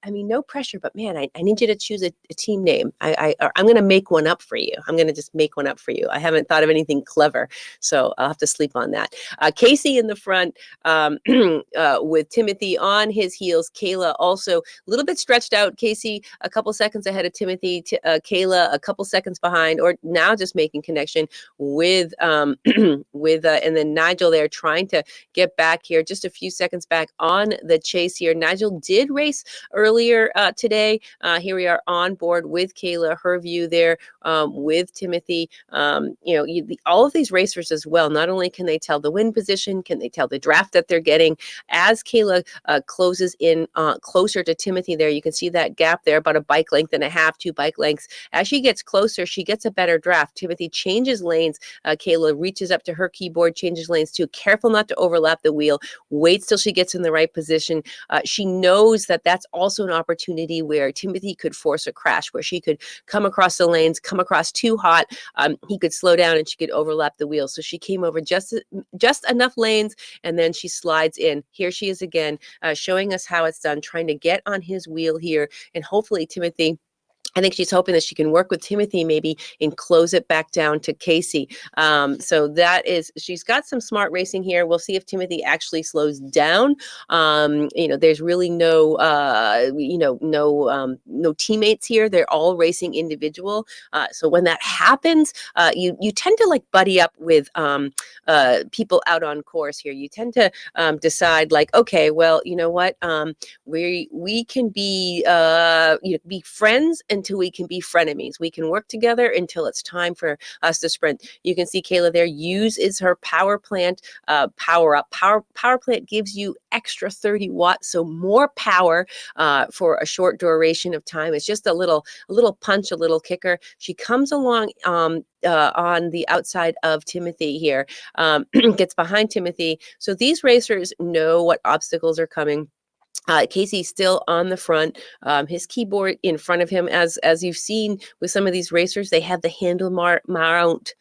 mean, no pressure, but man, I need you to choose a team name. I'm going to make one up for you. I'm going to just make one up for you. I haven't thought of anything clever, so I'll have to sleep on that. Casey in the front with Timothy on his heels. Kayla also a little bit stretched out. Casey a couple seconds ahead of Timothy. Kayla a couple seconds behind, or now just making connection with and then Nigel there trying to get back here just a few seconds back on the chase here. Nigel did race earlier today. Here we are on board with Kayla, her view there with Timothy. All of these racers as well, not only can they tell the wind position, can they tell the draft that they're getting. As Kayla closes in closer to Timothy there, you can see that gap there, about a bike length and a half, 2 bike lengths. As she gets closer, she gets a better draft. Timothy changes lanes. Kayla reaches up to her keyboard, changes lanes too. Careful not to overlap the wheel. Waits till she gets in the right position. She knows that that's also an opportunity where Timothy could force a crash, where she could come across the lanes, come across too hot. He could slow down and she could overlap the wheel. So she came over just enough lanes, and then she slides in. Here she is again, showing us how it's done, trying to get on his wheel here. And hopefully Timothy, I think she's hoping that she can work with Timothy maybe and close it back down to Casey. So that is, she's got some smart racing here. We'll see if Timothy actually slows down. There's really no teammates here. They're all racing individual. So when that happens, you tend to like buddy up with people out on course here. You tend to decide like, okay, well, you know what? We can be be friends until we can be frenemies. We can work together until it's time for us to sprint. You can see Kayla there uses her power plant power up. Power plant gives you extra 30 watts, so more power for a short duration of time. It's just a little punch, a little kicker. She comes along on the outside of Timothy here, gets behind Timothy. So these racers know what obstacles are coming. Casey's still on the front, his keyboard in front of him. As you've seen with some of these racers, they have the handlebar mount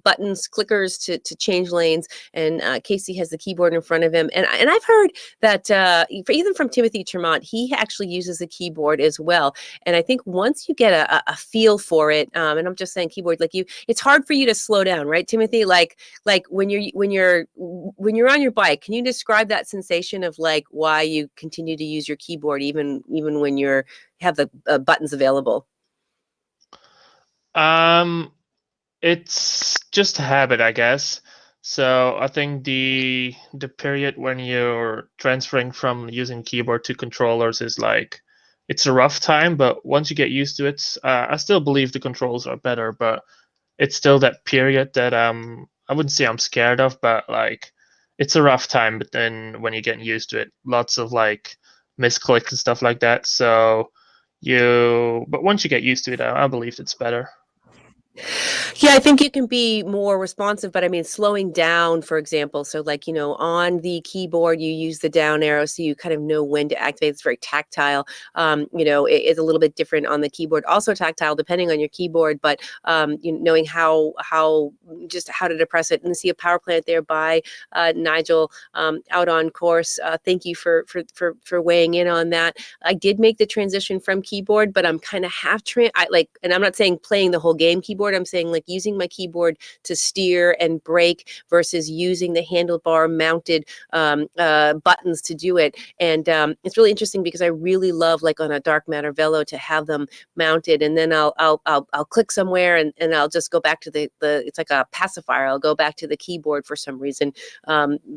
buttons, clickers to change lanes, and Casey has the keyboard in front of him. And I've heard that even from Timothy Termont, he actually uses the keyboard as well. And I think once you get a feel for it, and I'm just saying keyboard, like it's hard for you to slow down, right, Timothy? Like when you're on your bike, can you describe that sensation of like why you continue to use your keyboard even when you have the buttons available? It's just a habit, I guess. So I think the period when you're transferring from using keyboard to controllers is like, it's a rough time, but once you get used to it, I still believe the controls are better, but it's still that period that I wouldn't say I'm scared of, but like it's a rough time. But then when you're getting used to it, lots of like misclicks and stuff like that. So but once you get used to it, I believe it's better. Yeah, I think you can be more responsive, but I mean, slowing down, for example. So, like, on the keyboard, you use the down arrow, so you kind of know when to activate. It's very tactile. It's a little bit different on the keyboard, also tactile, depending on your keyboard, but knowing how to depress it. And see a power plant there by Nigel out on course. Thank you for weighing in on that. I did make the transition from keyboard, but I'm kind of and I'm not saying playing the whole game keyboard. I'm saying like using my keyboard to steer and brake versus using the handlebar mounted buttons to do it. And it's really interesting because I really love, like on a dark matter velo, to have them mounted, and then I'll click somewhere and I'll just go back to the it's like a pacifier. I'll go back to the keyboard for some reason,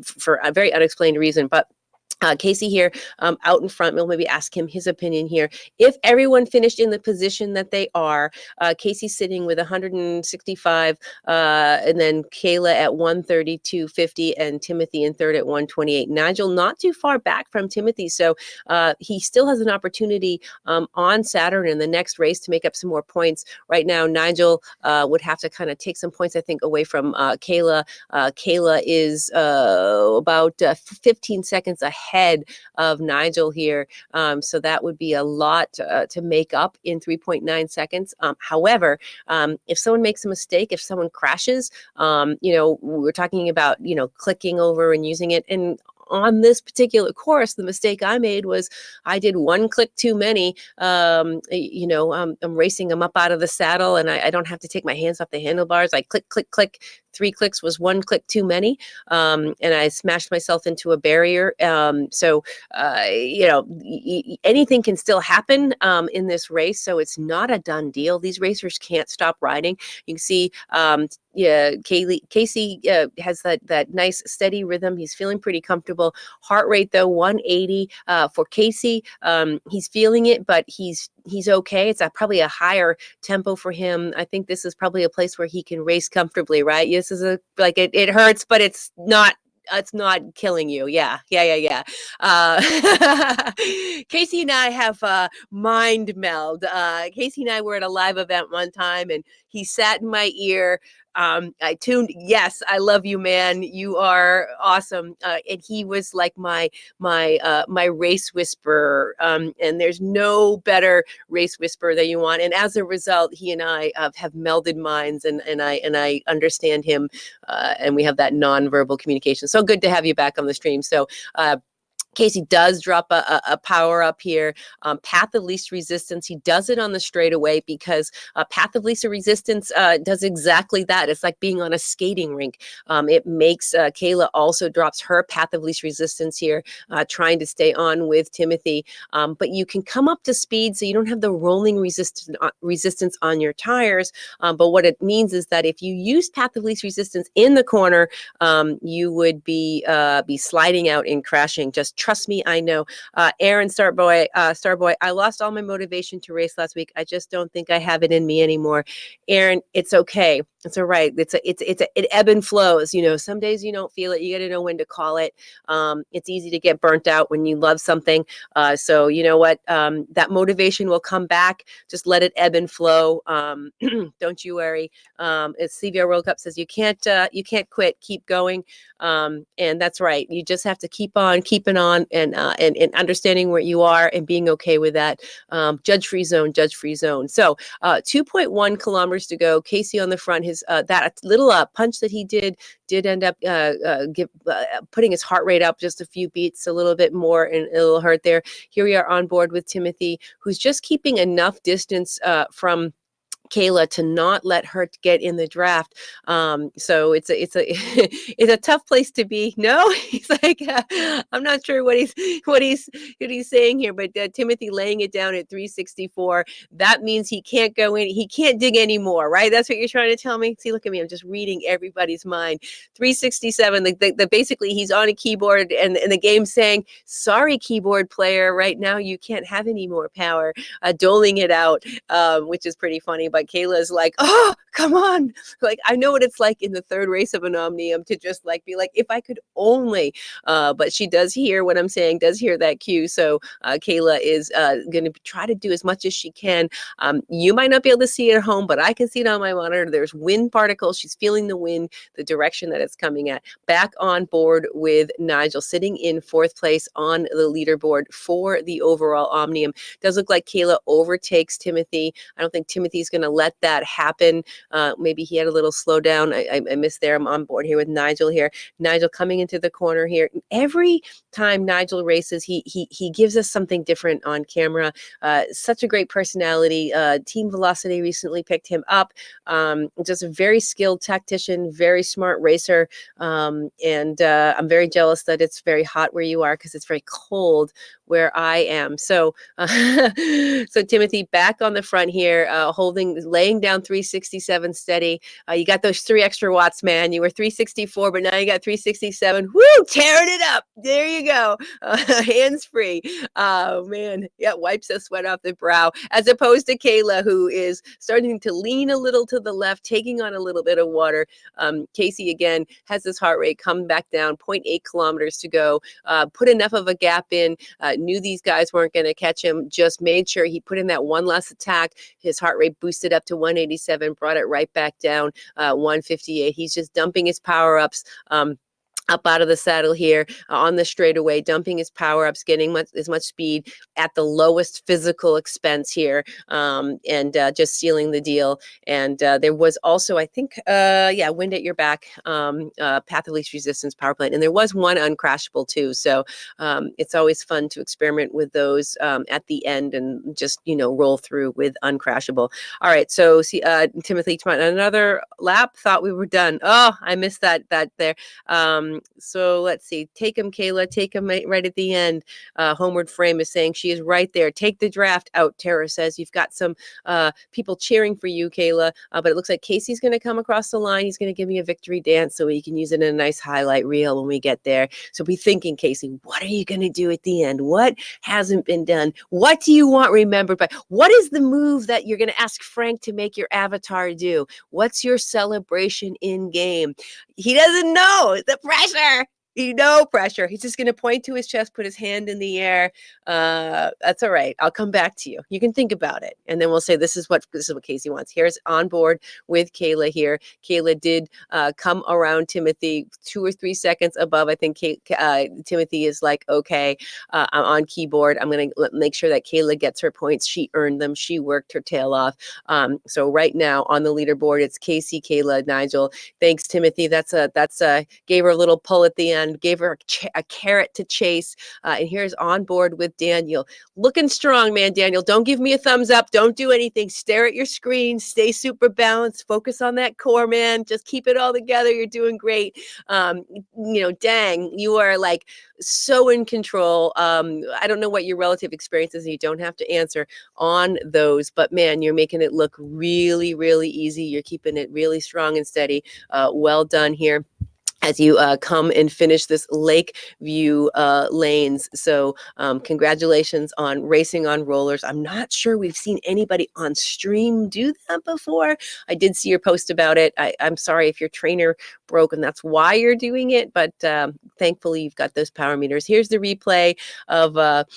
for a very unexplained reason, but. Casey here out in front, we'll maybe ask him his opinion here. If everyone finished in the position that they are, Casey's sitting with 165, and then Kayla at 132.50, and Timothy in third at 128. Nigel not too far back from Timothy, so he still has an opportunity on Saturn in the next race to make up some more points. Right now, Nigel would have to kind of take some points, I think, away from Kayla. Kayla is about 15 seconds ahead of Nigel here. So that would be a lot to make up in 3.9 seconds. However, if someone makes a mistake, if someone crashes, we're talking about, clicking over and using it. And on this particular course, the mistake I made was I did one click too many. I'm racing them up out of the saddle, and I don't have to take my hands off the handlebars. I click, click, click. 3 clicks was 1 click too many, and I smashed myself into a barrier. Anything can still happen in this race, so it's not a done deal. These racers can't stop riding. You can see Casey has that nice steady rhythm. He's feeling pretty comfortable. Heart rate though 180 for Casey. He's feeling it, but he's okay. It's probably a higher tempo for him. I think this is probably a place where he can race comfortably, right? This is it hurts, but it's not killing you. Yeah. Casey and I have mind meld. Casey and I were at a live event one time, and he sat in my ear. I tuned. Yes, I love you, man. You are awesome. And he was like my race whisperer. And there's no better race whisperer that you want. And as a result, he and I have melded minds, and I understand him, and we have that nonverbal communication. So good to have you back on the stream. So. Casey does drop a power up here. Path of least resistance. He does it on the straightaway because path of least resistance does exactly that. It's like being on a skating rink. It makes Kayla also drops her path of least resistance here, trying to stay on with Timothy. But you can come up to speed, so you don't have the rolling resistance on your tires. But what it means is that if you use path of least resistance in the corner, you would be sliding out and crashing. Just trust me, I know. Aaron Starboy, I lost all my motivation to race last week. I just don't think I have it in me anymore. Aaron, it's okay. It's all right. It ebb and flows. Some days you don't feel it. You got to know when to call it. It's easy to get burnt out when you love something. So you know what? That motivation will come back. Just let it ebb and flow. Don't you worry. It's CVR World Cup says you can't quit. Keep going. And that's right. You just have to keep on keeping on, and understanding where you are and being okay with that. Judge-free zone. So 2.1 kilometers to go. Casey on the front. His that little punch that he did end up putting his heart rate up just a few beats, a little bit more, and it'll hurt there. Here we are on board with Timothy, who's just keeping enough distance from Kayla to not let her get in the draft. So it's a it's a tough place to be. No, he's like, I'm not sure what he's saying here, but Timothy laying it down at 364. That means he can't go in. He can't dig anymore, right? That's what you're trying to tell me. See, look at me. I'm just reading everybody's mind. 367. The basically he's on a keyboard and the game's saying, sorry, keyboard player, right now you can't have any more power. Doling it out, which is pretty funny. But Kayla's like, oh, come on. Like, I know what it's like in the third race of an Omnium to just like be like, if I could only, but she does hear what I'm saying, does hear that cue. So Kayla is going to try to do as much as she can. You might not be able to see it at home, but I can see it on my monitor. There's wind particles. She's feeling the wind, the direction that it's coming at. Back on board with Nigel, sitting in fourth place on the leaderboard for the overall Omnium. Does look like Kayla overtakes Timothy. I don't think Timothy's going to let that happen. Maybe he had a little slowdown. I missed there. I'm on board here with Nigel here. Nigel coming into the corner here. Every time Nigel races, he gives us something different on camera. Such a great personality. Team Velocity recently picked him up. Just a very skilled tactician, very smart racer. And I'm very jealous that it's very hot where you are because it's very cold where I am. So, so Timothy back on the front here, laying down 367 steady. You got those 3 extra watts, man. You were 364, but now you got 367. Woo, tearing it up. There you go. Hands free. Oh man, yeah, wipes the sweat off the brow. As opposed to Kayla, who is starting to lean a little to the left, taking on a little bit of water. Casey again has his heart rate come back down, 0.8 kilometers to go. Put enough of a gap in. Knew these guys weren't going to catch him, just made sure he put in that one last attack. His heart rate boosted up to 187, brought it right back down, 158. He's just dumping his power-ups. Up out of the saddle here on the straightaway, dumping his power-ups, getting as much speed at the lowest physical expense here, and just sealing the deal. And there was also, I think, wind at your back, path of least resistance power plant. And there was one uncrashable too. So it's always fun to experiment with those at the end and just, roll through with uncrashable. All right, so see, Timothy, another lap, thought we were done. Oh, I missed that there. So let's see. Take him, Kayla. Take him right at the end. Homeward Frame is saying she is right there. Take the draft out, Tara says. You've got some people cheering for you, Kayla. But it looks like Casey's going to come across the line. He's going to give me a victory dance so we can use it in a nice highlight reel when we get there. So be thinking, Casey, what are you going to do at the end? What hasn't been done? What do you want remembered by? What is the move that you're going to ask Frank to make your avatar do? What's your celebration in game? He doesn't know the pressure. No pressure. He's just going to point to his chest, put his hand in the air. That's all right. I'll come back to you. You can think about it, and then we'll say this is what Casey wants. Here's on board with Kayla here. Kayla did come around Timothy 2 or 3 seconds above. I think Timothy is like, okay, I'm on keyboard. I'm going to make sure that Kayla gets her points. She earned them. She worked her tail off. So right now on the leaderboard, it's Casey, Kayla, Nigel. Thanks, Timothy. That's gave her a little pull at the end. Gave her a carrot to chase. And here's on board with Daniel. Looking strong, man, Daniel. Don't give me a thumbs up. Don't do anything. Stare at your screen. Stay super balanced. Focus on that core, man. Just keep it all together. You're doing great. Dang, you are like so in control. I don't know what your relative experience is. You don't have to answer on those, but man, you're making it look really, really easy. You're keeping it really strong and steady. Well done here as you come and finish this Lakeview lanes. So congratulations on racing on rollers. I'm not sure we've seen anybody on stream do that before. I did see your post about it. I'm sorry if your trainer broke and that's why you're doing it, but thankfully you've got those power meters. Here's the replay of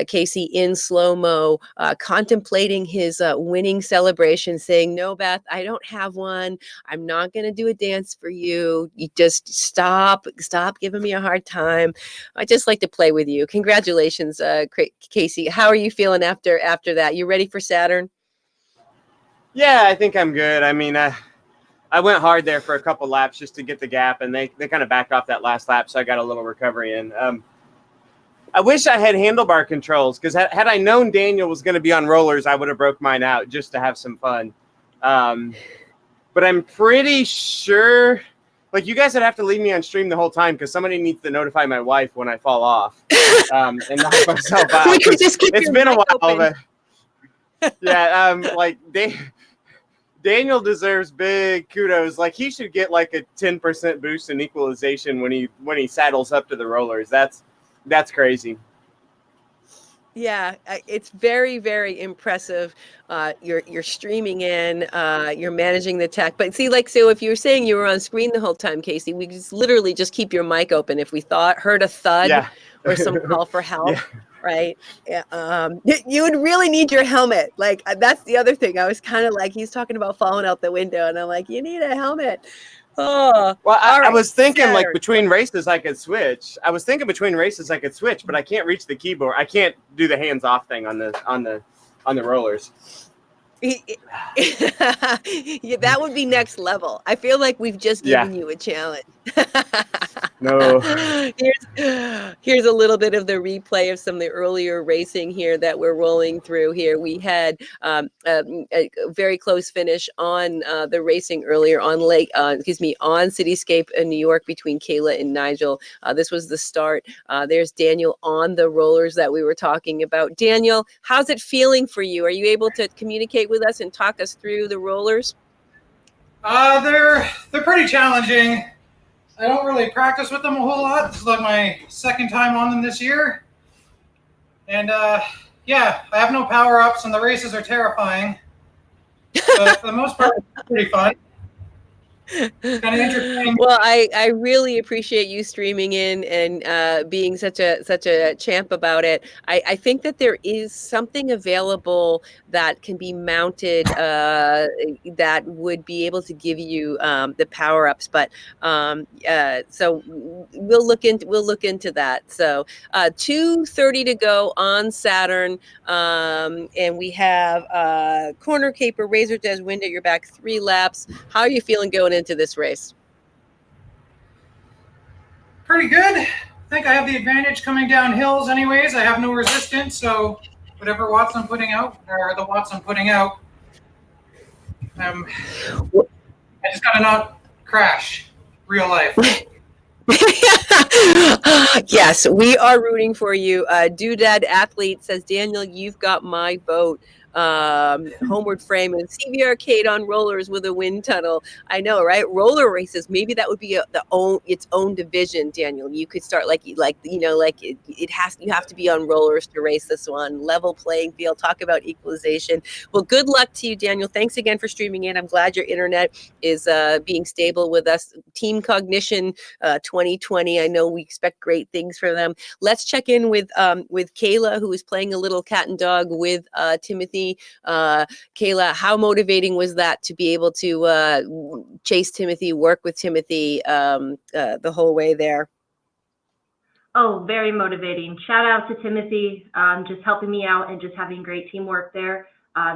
Casey in slow-mo, contemplating his winning celebration, saying, no, Beth, I don't have one. I'm not going to do a dance for you. You just stop giving me a hard time. I just like to play with you. Congratulations, Casey. How are you feeling after that? You ready for Saturn? Yeah, I think I'm good. I mean, I went hard there for a couple laps just to get the gap, and they kind of backed off that last lap, so I got a little recovery in. I wish I had handlebar controls, because had I known Daniel was going to be on rollers, I would have broke mine out just to have some fun. But I'm pretty sure, like, you guys would have to leave me on stream the whole time because somebody needs to notify my wife when I fall off and knock myself out. We could just keep It's your been a mic while, open. but yeah, like Daniel deserves big kudos. Like, he should get like a 10% boost in equalization when he saddles up to the rollers. That's crazy. Yeah, it's very, very impressive. You're streaming in, you're managing the tech. But see, like, so if you were saying you were on screen the whole time, Casey, we just literally just keep your mic open. If we heard a thud Yeah. or some call for help, Yeah. right? Yeah, you would really need your helmet. Like, that's the other thing. I was kind of like, he's talking about falling out the window, and I'm like, you need a helmet. Oh, well, I right. was thinking Saturn. like between races I could switch. But I can't reach the keyboard. I can't do the hands-off thing on the rollers. Yeah, that would be next level. I feel like we've just given you a challenge. No. Here's a little bit of the replay of some of the earlier racing here that we're rolling through here. We had a very close finish on the racing earlier on on Cityscape in New York between Kayla and Nigel. This was the start. There's Daniel on the rollers that we were talking about. Daniel, how's it feeling for you? Are you able to communicate with us and talk us through the rollers? They're pretty challenging. I don't really practice with them a whole lot. This is like my second time on them this year. And yeah, I have no power-ups and the races are terrifying. But for the most part, it's pretty fun. It's kind of interesting. Well, I really appreciate you streaming in and being such a champ about it. I think that there is something available that can be mounted that would be able to give you the power ups. But so we'll look into that. So 2:30 to go on Saturn, and we have corner caper, razor des wind at your back, 3 laps. How are you feeling going into this race? Pretty good. I think I have the advantage coming down hills anyways. I have no resistance, so whatever watts I'm putting out are the watts I'm putting out. I just gotta not crash real life. Yes, we are rooting for you. Doodad Athlete says, Daniel, you've got my vote. Homeward Frame and CVRcade on rollers with a wind tunnel. I know, right? Roller races. Maybe that would be its own division. Daniel, you could start you have to be on rollers to race this one. Level playing field. Talk about equalization. Well, good luck to you, Daniel. Thanks again for streaming in. I'm glad your internet is being stable with us. Team Cognition 2020. I know we expect great things from them. Let's check in with Kayla, who is playing a little cat and dog with Timothy. Kayla, how motivating was that to be able to chase Timothy, work with Timothy the whole way there? Oh, very motivating. Shout out to Timothy, just helping me out and just having great teamwork there.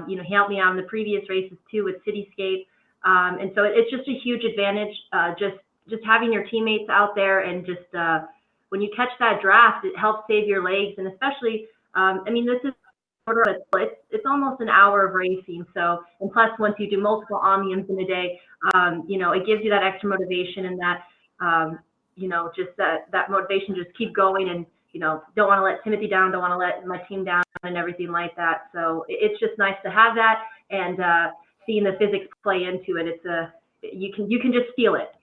He helped me out in the previous races too with Cityscape. And so it's just a huge advantage, just having your teammates out there, and just when you catch that draft, it helps save your legs. And especially, this is it's almost an hour of racing. So, and plus once you do multiple omniums in a day, it gives you that extra motivation, and that, just that motivation, just keep going, and, don't want to let Timothy down, don't want to let my team down and everything like that. So it's just nice to have that, and seeing the physics play into it. You can just feel it.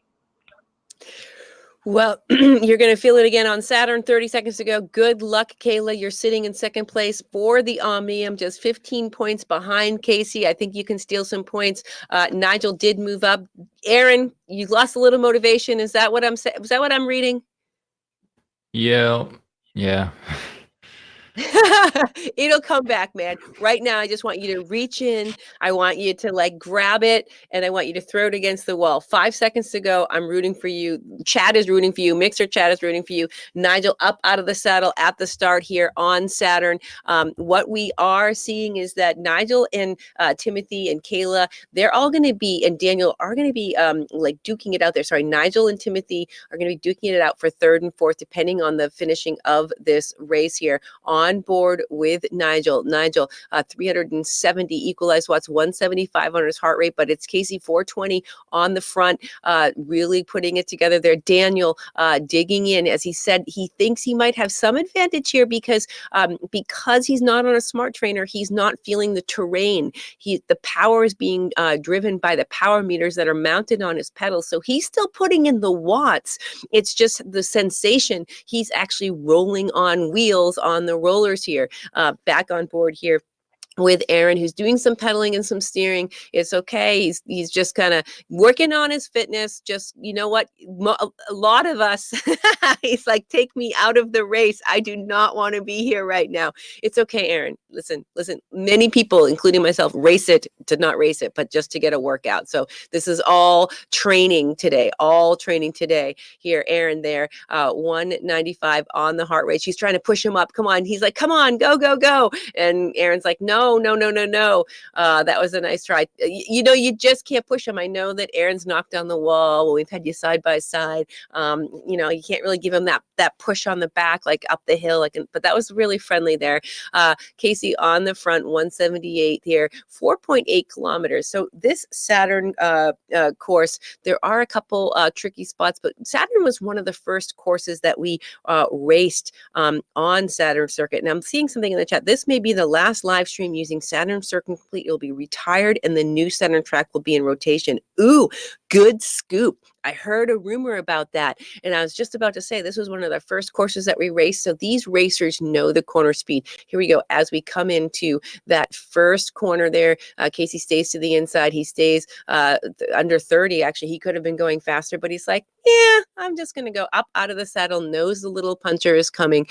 Well, you're going to feel it again on Saturn. 30 seconds to go. Good luck, Kayla. You're sitting in second place for the Omnium, just 15 points behind Casey. I think you can steal some points. Nigel did move up. Aaron, you lost a little motivation. Is that what I'm saying? Is that what I'm reading? Yeah. It'll come back, man. Right now, I just want you to reach in. I want you to grab it, and I want you to throw it against the wall. 5 seconds to go. I'm rooting for you. Chat is rooting for you. Mixer chat is rooting for you. Nigel up out of the saddle at the start here on Saturn. What we are seeing is that Nigel and Timothy and Kayla, they're all going to be, and Daniel are going to be duking it out there. Sorry, Nigel and Timothy are going to be duking it out for third and fourth, depending on the finishing of this race here on on board with Nigel. Nigel, 370 equalized watts, 175 on his heart rate, but it's Casey 420 on the front, really putting it together there. Daniel digging in, as he said, he thinks he might have some advantage here because he's not on a smart trainer, he's not feeling the terrain. The power is being driven by the power meters that are mounted on his pedals. So he's still putting in the watts. It's just the sensation. He's actually rolling on wheels on the rollers here. Back on board here with Aaron, who's doing some pedaling and some steering. It's okay. He's just kind of working on his fitness. Just, you know what? A lot of us, he's like, take me out of the race. I do not want to be here right now. It's okay, Aaron. Listen. Many people, including myself, did not race it, but just to get a workout. So this is all training today. Here, Aaron there, 195 on the heart rate. She's trying to push him up. Come on. He's like, come on, go. And Aaron's like, no. That was a nice try. You just can't push him. I know that Aaron's knocked down the wall when we've had you side by side. You can't really give him that push on the back, like up the hill, but that was really friendly there. Casey on the front, 178 here, 4.8 kilometers. So this Saturn course, there are a couple tricky spots, but Saturn was one of the first courses that we raced on Saturn circuit. And I'm seeing something in the chat. This may be the last live stream using Saturn Circuit Complete. It'll be retired and the new Saturn track will be in rotation. Ooh, good scoop. I heard a rumor about that. And I was just about to say, this was one of the first courses that we raced. So these racers know the corner speed. Here we go. As we come into that first corner there, Casey stays to the inside. He stays under 30. Actually, he could have been going faster, but he's like, yeah, I'm just going to go up out of the saddle, knows the little puncher is coming.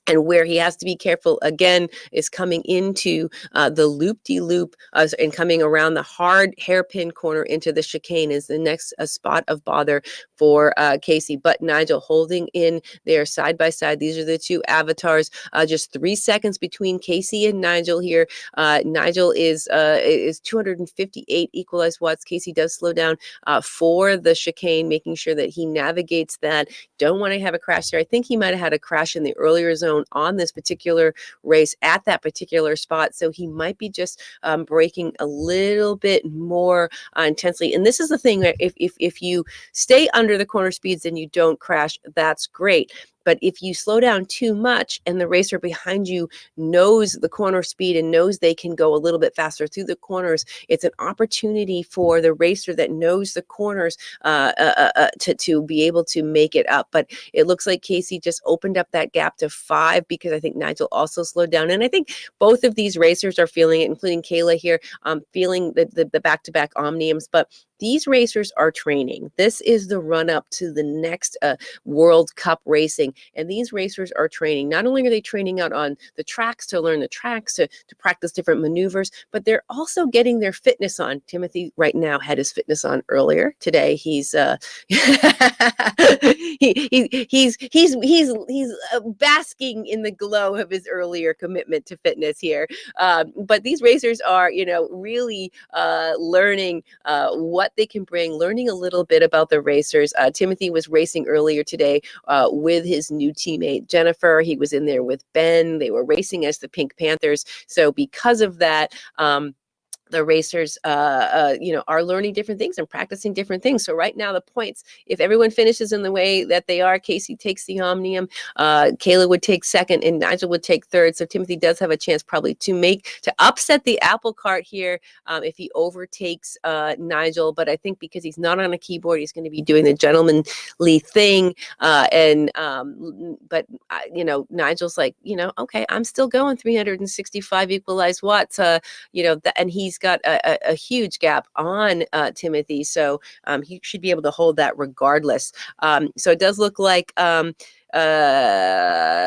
And where he has to be careful, again, is coming into the loop-de-loop and coming around the hard hairpin corner into the chicane is the next spot of bother for Casey. But Nigel holding in there side by side. These are the two avatars. Just 3 seconds between Casey and Nigel here. Nigel is 258 equalized watts. Casey does slow down for the chicane, making sure that he navigates that. Don't want to have a crash there. I think he might have had a crash in the earlier zone on this particular race at that particular spot. So he might be just braking a little bit more intensely. And this is the thing, that if you stay under the corner speeds and you don't crash, that's great. But if you slow down too much and the racer behind you knows the corner speed and knows they can go a little bit faster through the corners, it's an opportunity for the racer that knows the corners to be able to make it up. But it looks like Casey just opened up that gap to 5 because I think Nigel also slowed down. And I think both of these racers are feeling it, including Kayla here, feeling the back-to-back omniums. But these racers are training. This is the run-up to the next World Cup racing. And these racers are training. Not only are they training out on the tracks to learn the tracks, to practice different maneuvers, but they're also getting their fitness on. Timothy right now had his fitness on earlier today. He's he's basking in the glow of his earlier commitment to fitness here. But these racers are, really learning what they can bring, learning a little bit about the racers. Timothy was racing earlier today with his new teammate, Jennifer. He was in there with Ben. They were racing as the Pink Panthers. So because of that, the racers, are learning different things and practicing different things. So right now, the points, if everyone finishes in the way that they are, Casey takes the Omnium, Kayla would take second, and Nigel would take third. So Timothy does have a chance probably to upset the apple cart here if he overtakes Nigel. But I think because he's not on a keyboard, he's going to be doing the gentlemanly thing. But Nigel's like, okay, I'm still going 365 equalized watts, and he's got a huge gap on Timothy, so he should be able to hold that regardless. So it does look like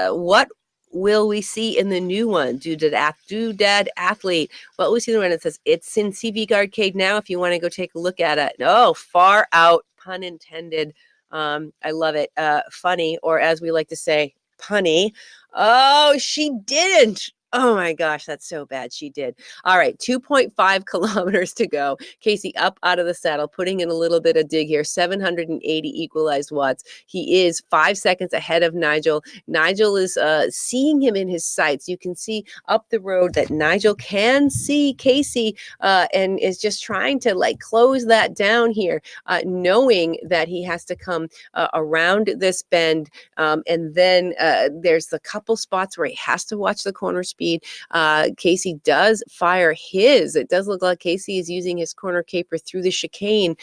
what will we see in the new one? Doodad Athlete. What will we see in the one? It says it's in CVRcade now. If you want to go take a look at it. Oh, far out, pun intended. I love it. Funny, or as we like to say, punny. Oh, she didn't. Oh my gosh, that's so bad. She did. All right, 2.5 kilometers to go. Casey up out of the saddle, putting in a little bit of dig here, 780 equalized watts. He is 5 seconds ahead of Nigel. Nigel is seeing him in his sights. You can see up the road that Nigel can see Casey and is just trying to like close that down here, knowing that he has to come around this bend. And then there's a couple spots where he has to watch the corner speed. Casey does fire his. It does look like Casey is using his corner caper through the chicane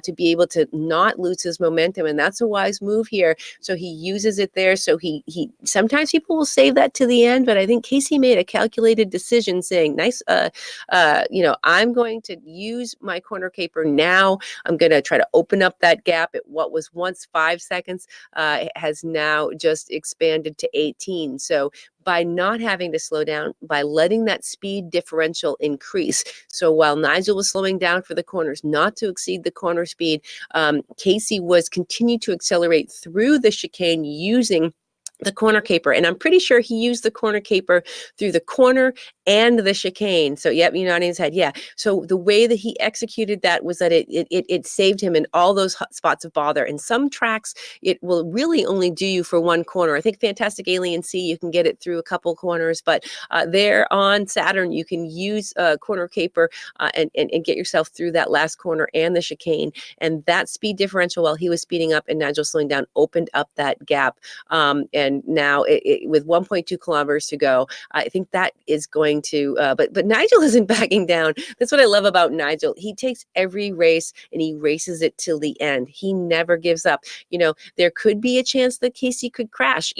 to be able to not lose his momentum, and that's a wise move here. So he uses it there. So he sometimes people will save that to the end, but I think Casey made a calculated decision, saying, "Nice, I'm going to use my corner caper now. I'm going to try to open up that gap at what was once 5 seconds. It has now just expanded to 18. So by not having to slow down, by letting that speed differential increase. So while Nigel was slowing down for the corners, not to exceed the corner speed, Casey was continuing to accelerate through the chicane using the corner caper. And I'm pretty sure he used the corner caper through the corner and the chicane. So yep, you nodding his head. Yeah. So the way that he executed that was that it saved him in all those spots of bother. And some tracks, it will really only do you for one corner. I think Fantastic Alien Sea, you can get it through a couple corners, but there on Saturn, you can use corner caper and get yourself through that last corner and the chicane. And that speed differential while he was speeding up and Nigel slowing down opened up that gap. And now with 1.2 kilometers to go, I think that is going to, but Nigel isn't backing down. That's what I love about Nigel. He takes every race and he races it till the end. He never gives up. There could be a chance that Casey could crash.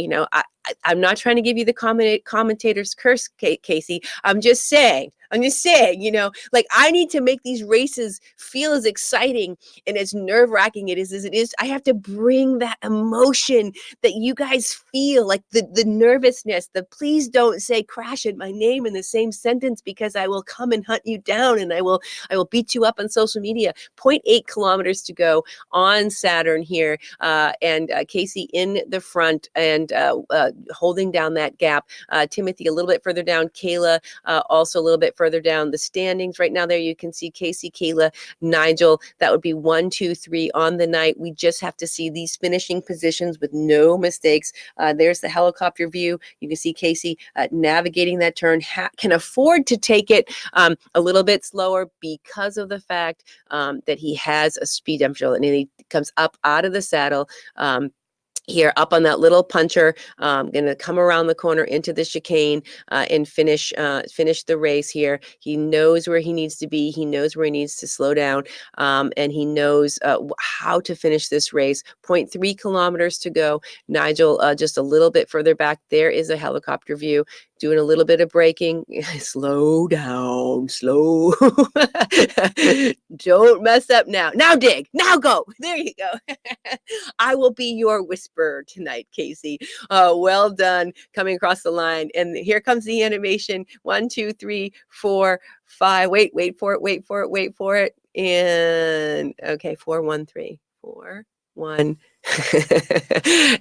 I'm not trying to give you the commentator's curse, Casey. I'm just saying, like I need to make these races feel as exciting and as nerve-wracking as it is. I have to bring that emotion that you guys feel, like the nervousness, the please don't say crash in my name in the same sentence because I will come and hunt you down and I will beat you up on social media. 0.8 kilometers to go on Saturn here. And Casey in the front and holding down that gap. Timothy a little bit further down. Kayla also a little bit further down the standings. Right now there you can see Casey, Kayla, Nigel. That would be 1, 2, 3 on the night. We just have to see these finishing positions with no mistakes. There's the helicopter view. You can see Casey navigating that turn, can afford to take it a little bit slower because of the fact that he has a speed differential and he comes up out of the saddle. Here up on that little puncher, going to come around the corner into the chicane and finish the race here. He knows where he needs to be. He knows where he needs to slow down, and he knows how to finish this race. 0.3 kilometers to go. Nigel just a little bit further back. There is a helicopter view. Doing a little bit of braking. Slow down, slow. Don't mess up now. Now dig, now go. There you go. I will be your whisperer tonight, Casey. Well done coming across the line. And here comes the animation. 1, 2, 3, 4, 5. Wait for it. And okay, 4, 1, 3, 4, 1.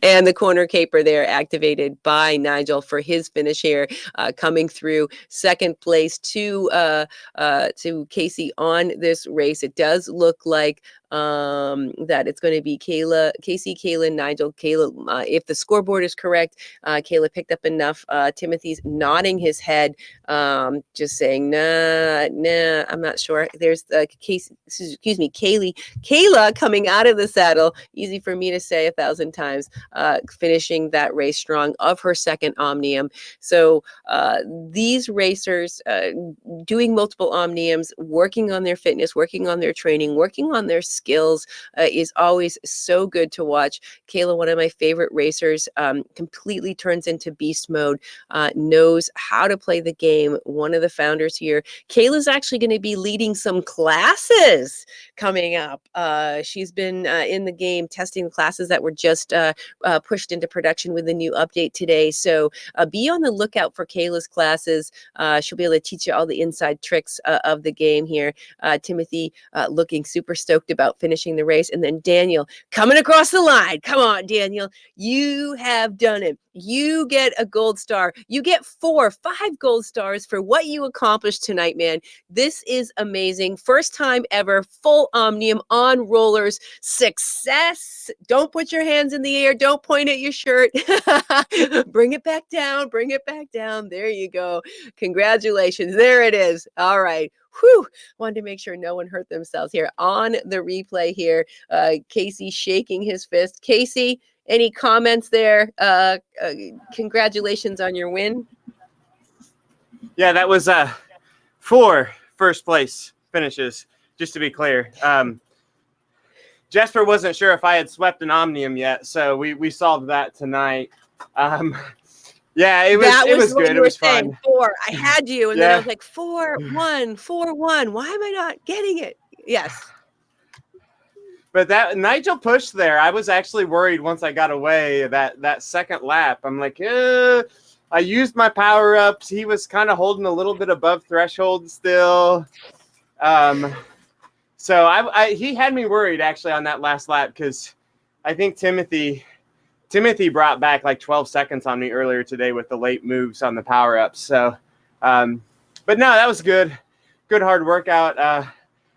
And the corner caper there activated by Nigel for his finish here, coming through second place to Casey on this race. It does look like that it's going to be Casey, Kayla, Nigel. Kayla, if the scoreboard is correct, Kayla picked up enough. Timothy's nodding his head, just saying, nah, I'm not sure. There's Kayla coming out of the saddle. Easy for me to say 1,000 times, finishing that race strong of her second Omnium. So these racers doing multiple Omniums, working on their fitness, working on their training, working on their skills is always so good to watch. Kayla, one of my favorite racers, completely turns into beast mode, knows how to play the game. One of the founders here. Kayla's actually going to be leading some classes coming up. She's been in the game testing classes that were just pushed into production with the new update today. So be on the lookout for Kayla's classes. She'll be able to teach you all the inside tricks of the game here. Timothy looking super stoked about about finishing the race. And then Daniel coming across the line. Come on, Daniel. You have done it. You get a gold star. You get 5 gold stars for what you accomplished tonight, man. This is amazing. First time ever, full Omnium on rollers. Success. Don't put your hands in the air. Don't point at your shirt. Bring it back down. Bring it back down. There you go. Congratulations. There it is. All right. Whew. Wanted to make sure no one hurt themselves here. On the replay here, Casey shaking his fist. Casey, any comments there? Congratulations on your win. Yeah, that was 4 first place finishes, just to be clear. Jesper wasn't sure if I had swept an Omnium yet, so we solved that tonight. Yeah, it was good. It was fun. 4. I had you, and then I was like 4-1, 4-1. Why am I not getting it? Yes. But that Nigel pushed there. I was actually worried once I got away that second lap. I'm like, I used my power ups. He was kind of holding a little bit above threshold still. So he had me worried actually on that last lap because I think Timothy brought back like 12 seconds on me earlier today with the late moves on the power ups. So, but no, that was good. Good hard workout.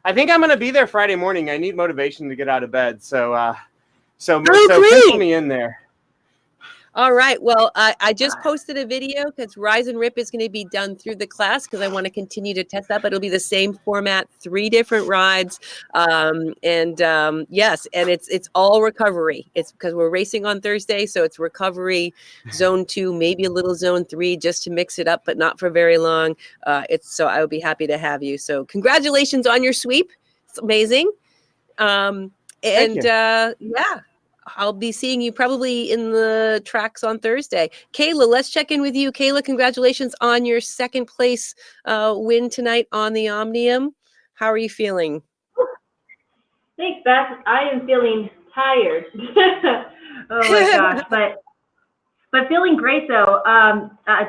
I think I'm going to be there Friday morning. I need motivation to get out of bed. So pencil me in there. All right. Well, I just posted a video because Rise and Rip is going to be done through the class because I want to continue to test that, but it'll be the same format, 3 different rides. Yes, and it's all recovery. It's because we're racing on Thursday, so it's recovery, zone 2, maybe a little zone 3 just to mix it up, but not for very long. So I would be happy to have you. So congratulations on your sweep. It's amazing. Yeah. I'll be seeing you probably in the tracks on Thursday. Kayla, let's check in with you. Kayla, congratulations on your 2nd place win tonight on the Omnium. How are you feeling? Thanks, Beth. I am feeling tired. Oh my gosh, but feeling great though.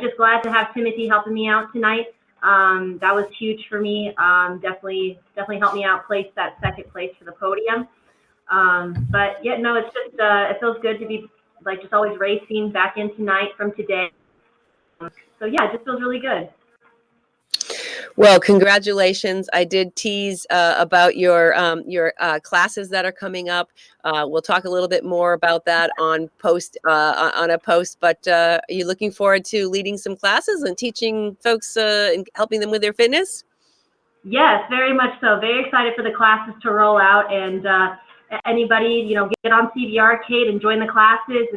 Just glad to have Timothy helping me out tonight. That was huge for me. Definitely helped me out place that 2nd place for the podium. But yeah, no, it's just, it feels good to be like just always racing back in tonight from today. So yeah, it just feels really good. Well, congratulations. I did tease about your classes that are coming up. We'll talk a little bit more about that on a post, but are you looking forward to leading some classes and teaching folks and helping them with their fitness? Yes, very much so. Very excited for the classes to roll out, and anybody, get on CVRcade and join the classes.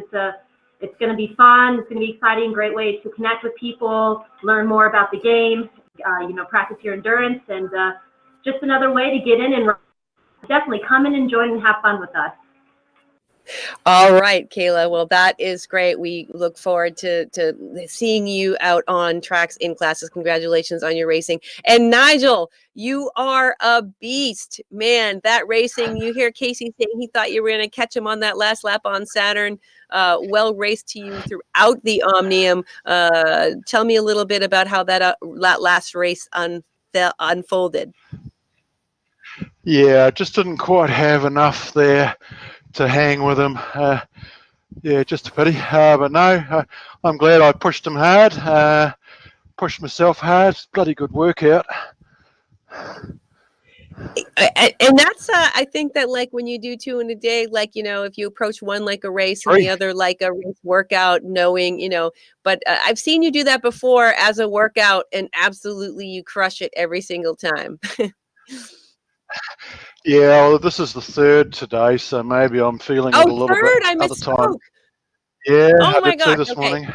It's going to be fun. It's going to be exciting. Great way to connect with people, learn more about the game, practice your endurance, and just another way to get in and definitely come in and join and have fun with us. All right, Kayla. Well, that is great. We look forward to seeing you out on tracks in classes. Congratulations on your racing. And Nigel, you are a beast, man. That racing, you hear Casey saying he thought you were going to catch him on that last lap on Saturn. Well raced to you throughout the Omnium. Tell me a little bit about how that last race unfolded. Yeah, just didn't quite have enough there to hang with him. Yeah, just a pity. But no, I'm glad I pushed him hard, pushed myself hard. It's a bloody good workout. And that's I think that like when you do 2 in a day, like if you approach one like a race and the other like a race workout, knowing but I've seen you do that before as a workout, and absolutely you crush it every single time. Yeah, well, this is the 3rd today, so maybe I'm feeling it a little bit. I other time. misspoke. Yeah, oh I did too this morning.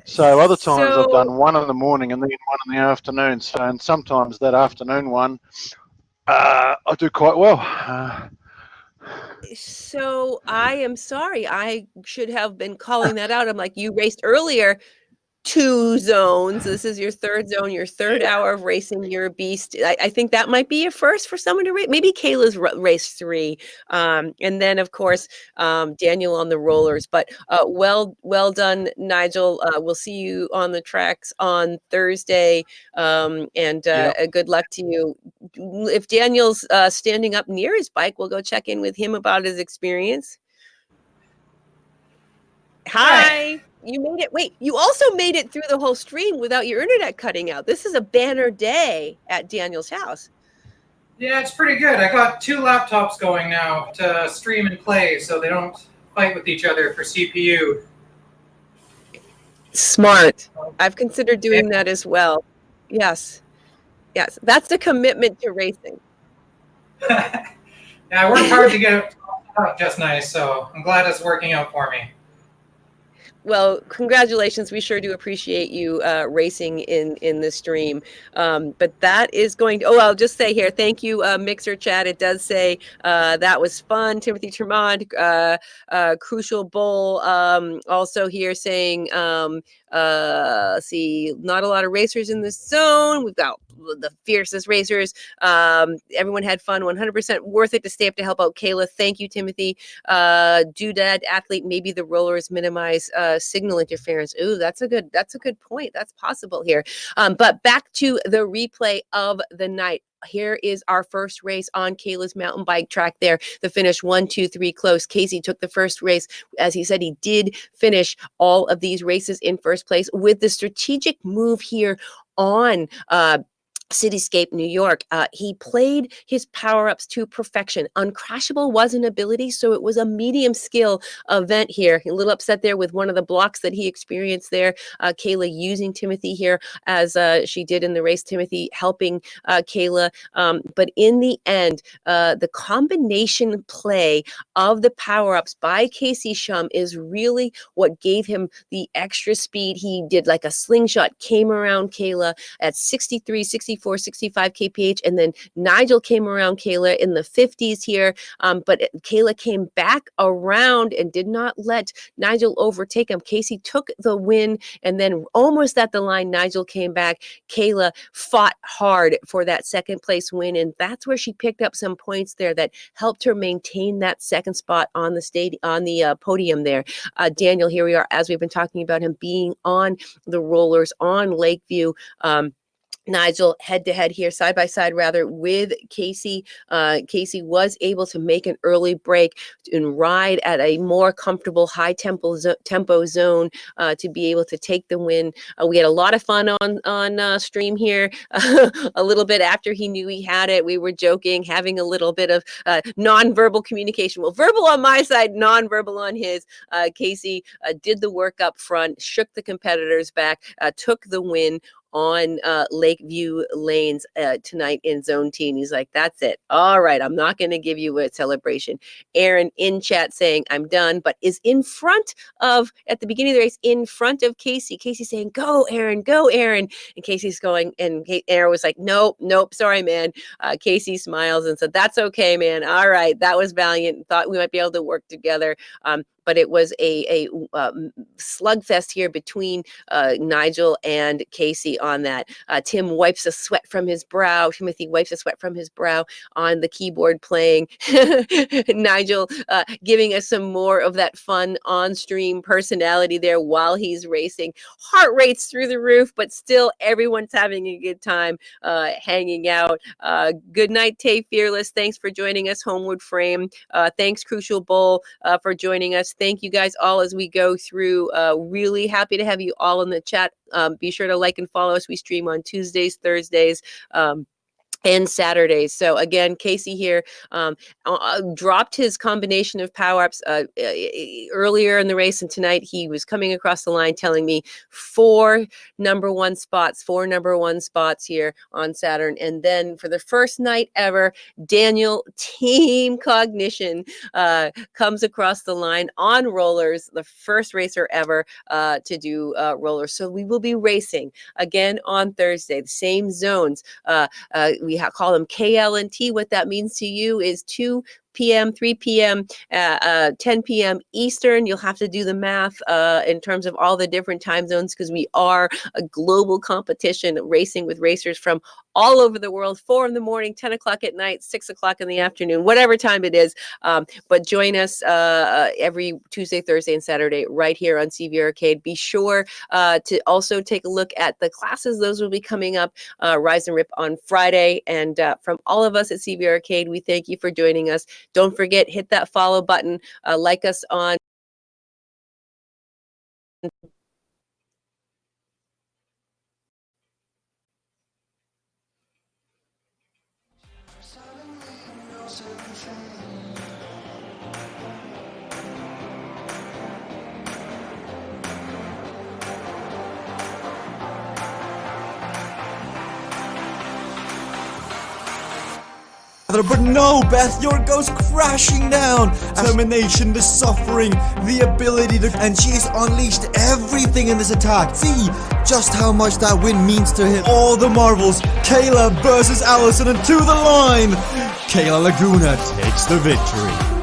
So other times I've done 1 in the morning and then 1 in the afternoon. So, and sometimes that afternoon one, I do quite well. So I am sorry. I should have been calling that out. I'm like, you raced earlier. 2 zones. This is your 3rd zone, your 3rd hour of racing. You're a beast. I think that might be a first for someone to race. Maybe Kayla's race 3. And then, of course, Daniel on the rollers. But well done, Nigel. We'll see you on the tracks on Thursday. Good luck to you. If Daniel's standing up near his bike, we'll go check in with him about his experience. Hi. You made it. Wait, you also made it through the whole stream without your internet cutting out. This is a banner day at Daniel's house. Yeah, it's pretty good. I got 2 laptops going now to stream and play so they don't fight with each other for CPU. Smart. I've considered doing that as well. Yes. Yes. That's a commitment to racing. Yeah, I worked hard to get it out just nice, so I'm glad it's working out for me. Well, congratulations. We sure do appreciate you racing in the stream. But that is going to, I'll just say here, thank you, Mixer Chat. It does say that was fun. Timothy Tremont, Crucial Bull, also here saying, see, not a lot of racers in this zone. We've got the fiercest racers. Everyone had fun, 100% worth it to stay up to help out Kayla. Thank you, Timothy. Doodad athlete, maybe the rollers minimize signal interference. Ooh, that's a good point. That's possible here. But back to the replay of the night. Here is our first race on Kayla's mountain bike track there. The finish 1, 2, 3 close. Casey took the first race. As he said, he did finish all of these races in first place with the strategic move here on Cityscape New York. He played his power-ups to perfection. Uncrashable was an ability, so it was a medium skill event here. A little upset there with one of the blocks that he experienced there. Kayla using Timothy here as she did in the race. Timothy helping Kayla. But in the end, the combination play of the power-ups by Casey Shum is really what gave him the extra speed. He did like a slingshot, came around Kayla at 63, 64, 65 kph, and then Nigel came around Kayla in the 50s here, but Kayla came back around and did not let Nigel overtake him. Casey took the win, and then almost at the line, Nigel came back. Kayla fought hard for that second place win, and that's where she picked up some points there that helped her maintain that second spot on the podium there. Daniel, here we are, as we've been talking about him being on the rollers on Lakeview. Nigel head-to-head here, side-by-side rather, with Casey. Casey was able to make an early break and ride at a more comfortable high-tempo zone to be able to take the win. We had a lot of fun on stream here. A little bit after he knew he had it, we were joking, having a little bit of non-verbal communication. Well, verbal on my side, non-verbal on his. Casey did the work up front, shook the competitors back, took the win on Lakeview Lanes tonight in Zone T. And he's like, that's it. All right, I'm not going to give you a celebration. Aaron in chat saying, I'm done, but is in front of, at the beginning of the race, in front of Casey. Casey saying, go, Aaron, go, Aaron. And Casey's going, and Aaron was like, nope, sorry, man. Casey smiles and said, that's okay, man. All right, that was valiant. Thought we might be able to work together. But it was a slugfest here between Nigel and Casey on that. Tim wipes a sweat from his brow. Timothy wipes a sweat from his brow on the keyboard playing. Nigel giving us some more of that fun on-stream personality there while he's racing. Heart rates through the roof, but still everyone's having a good time hanging out. Good night, Tay Fearless. Thanks for joining us, Homeward Frame. Thanks, Crucial Bull, for joining us. Thank you guys all as we go through. Really happy to have you all in the chat. Be sure to like and follow us. We stream on Tuesdays, Thursdays, and Saturdays. So again, Casey here dropped his combination of power-ups earlier in the race, and tonight he was coming across the line telling me four number one spots here on Saturn. And then for the first night ever, Daniel Team Cognition comes across the line on rollers, the first racer ever to do rollers. So we will be racing again on Thursday, the same zones. We call them KL and T. What that means to you is 2 p.m., 3 p.m., 10 p.m. Eastern. You'll have to do the math in terms of all the different time zones because we are a global competition racing with racers from all over the world, 4 in the morning, 10 o'clock at night, 6 o'clock in the afternoon, whatever time it is. But join us every Tuesday, Thursday, and Saturday right here on CVRcade. Be sure to also take a look at the classes. Those will be coming up, Rise and Rip on Friday. And from all of us at CVRcade, we thank you for joining us. Don't forget, hit that follow button, like us on But no, Beth, your goes crashing down. Determination, the suffering, the ability to... And she's unleashed everything in this attack. See just how much that win means to him. All the marvels. Kayla versus Allison, and to the line. Kayla Laguna takes the victory.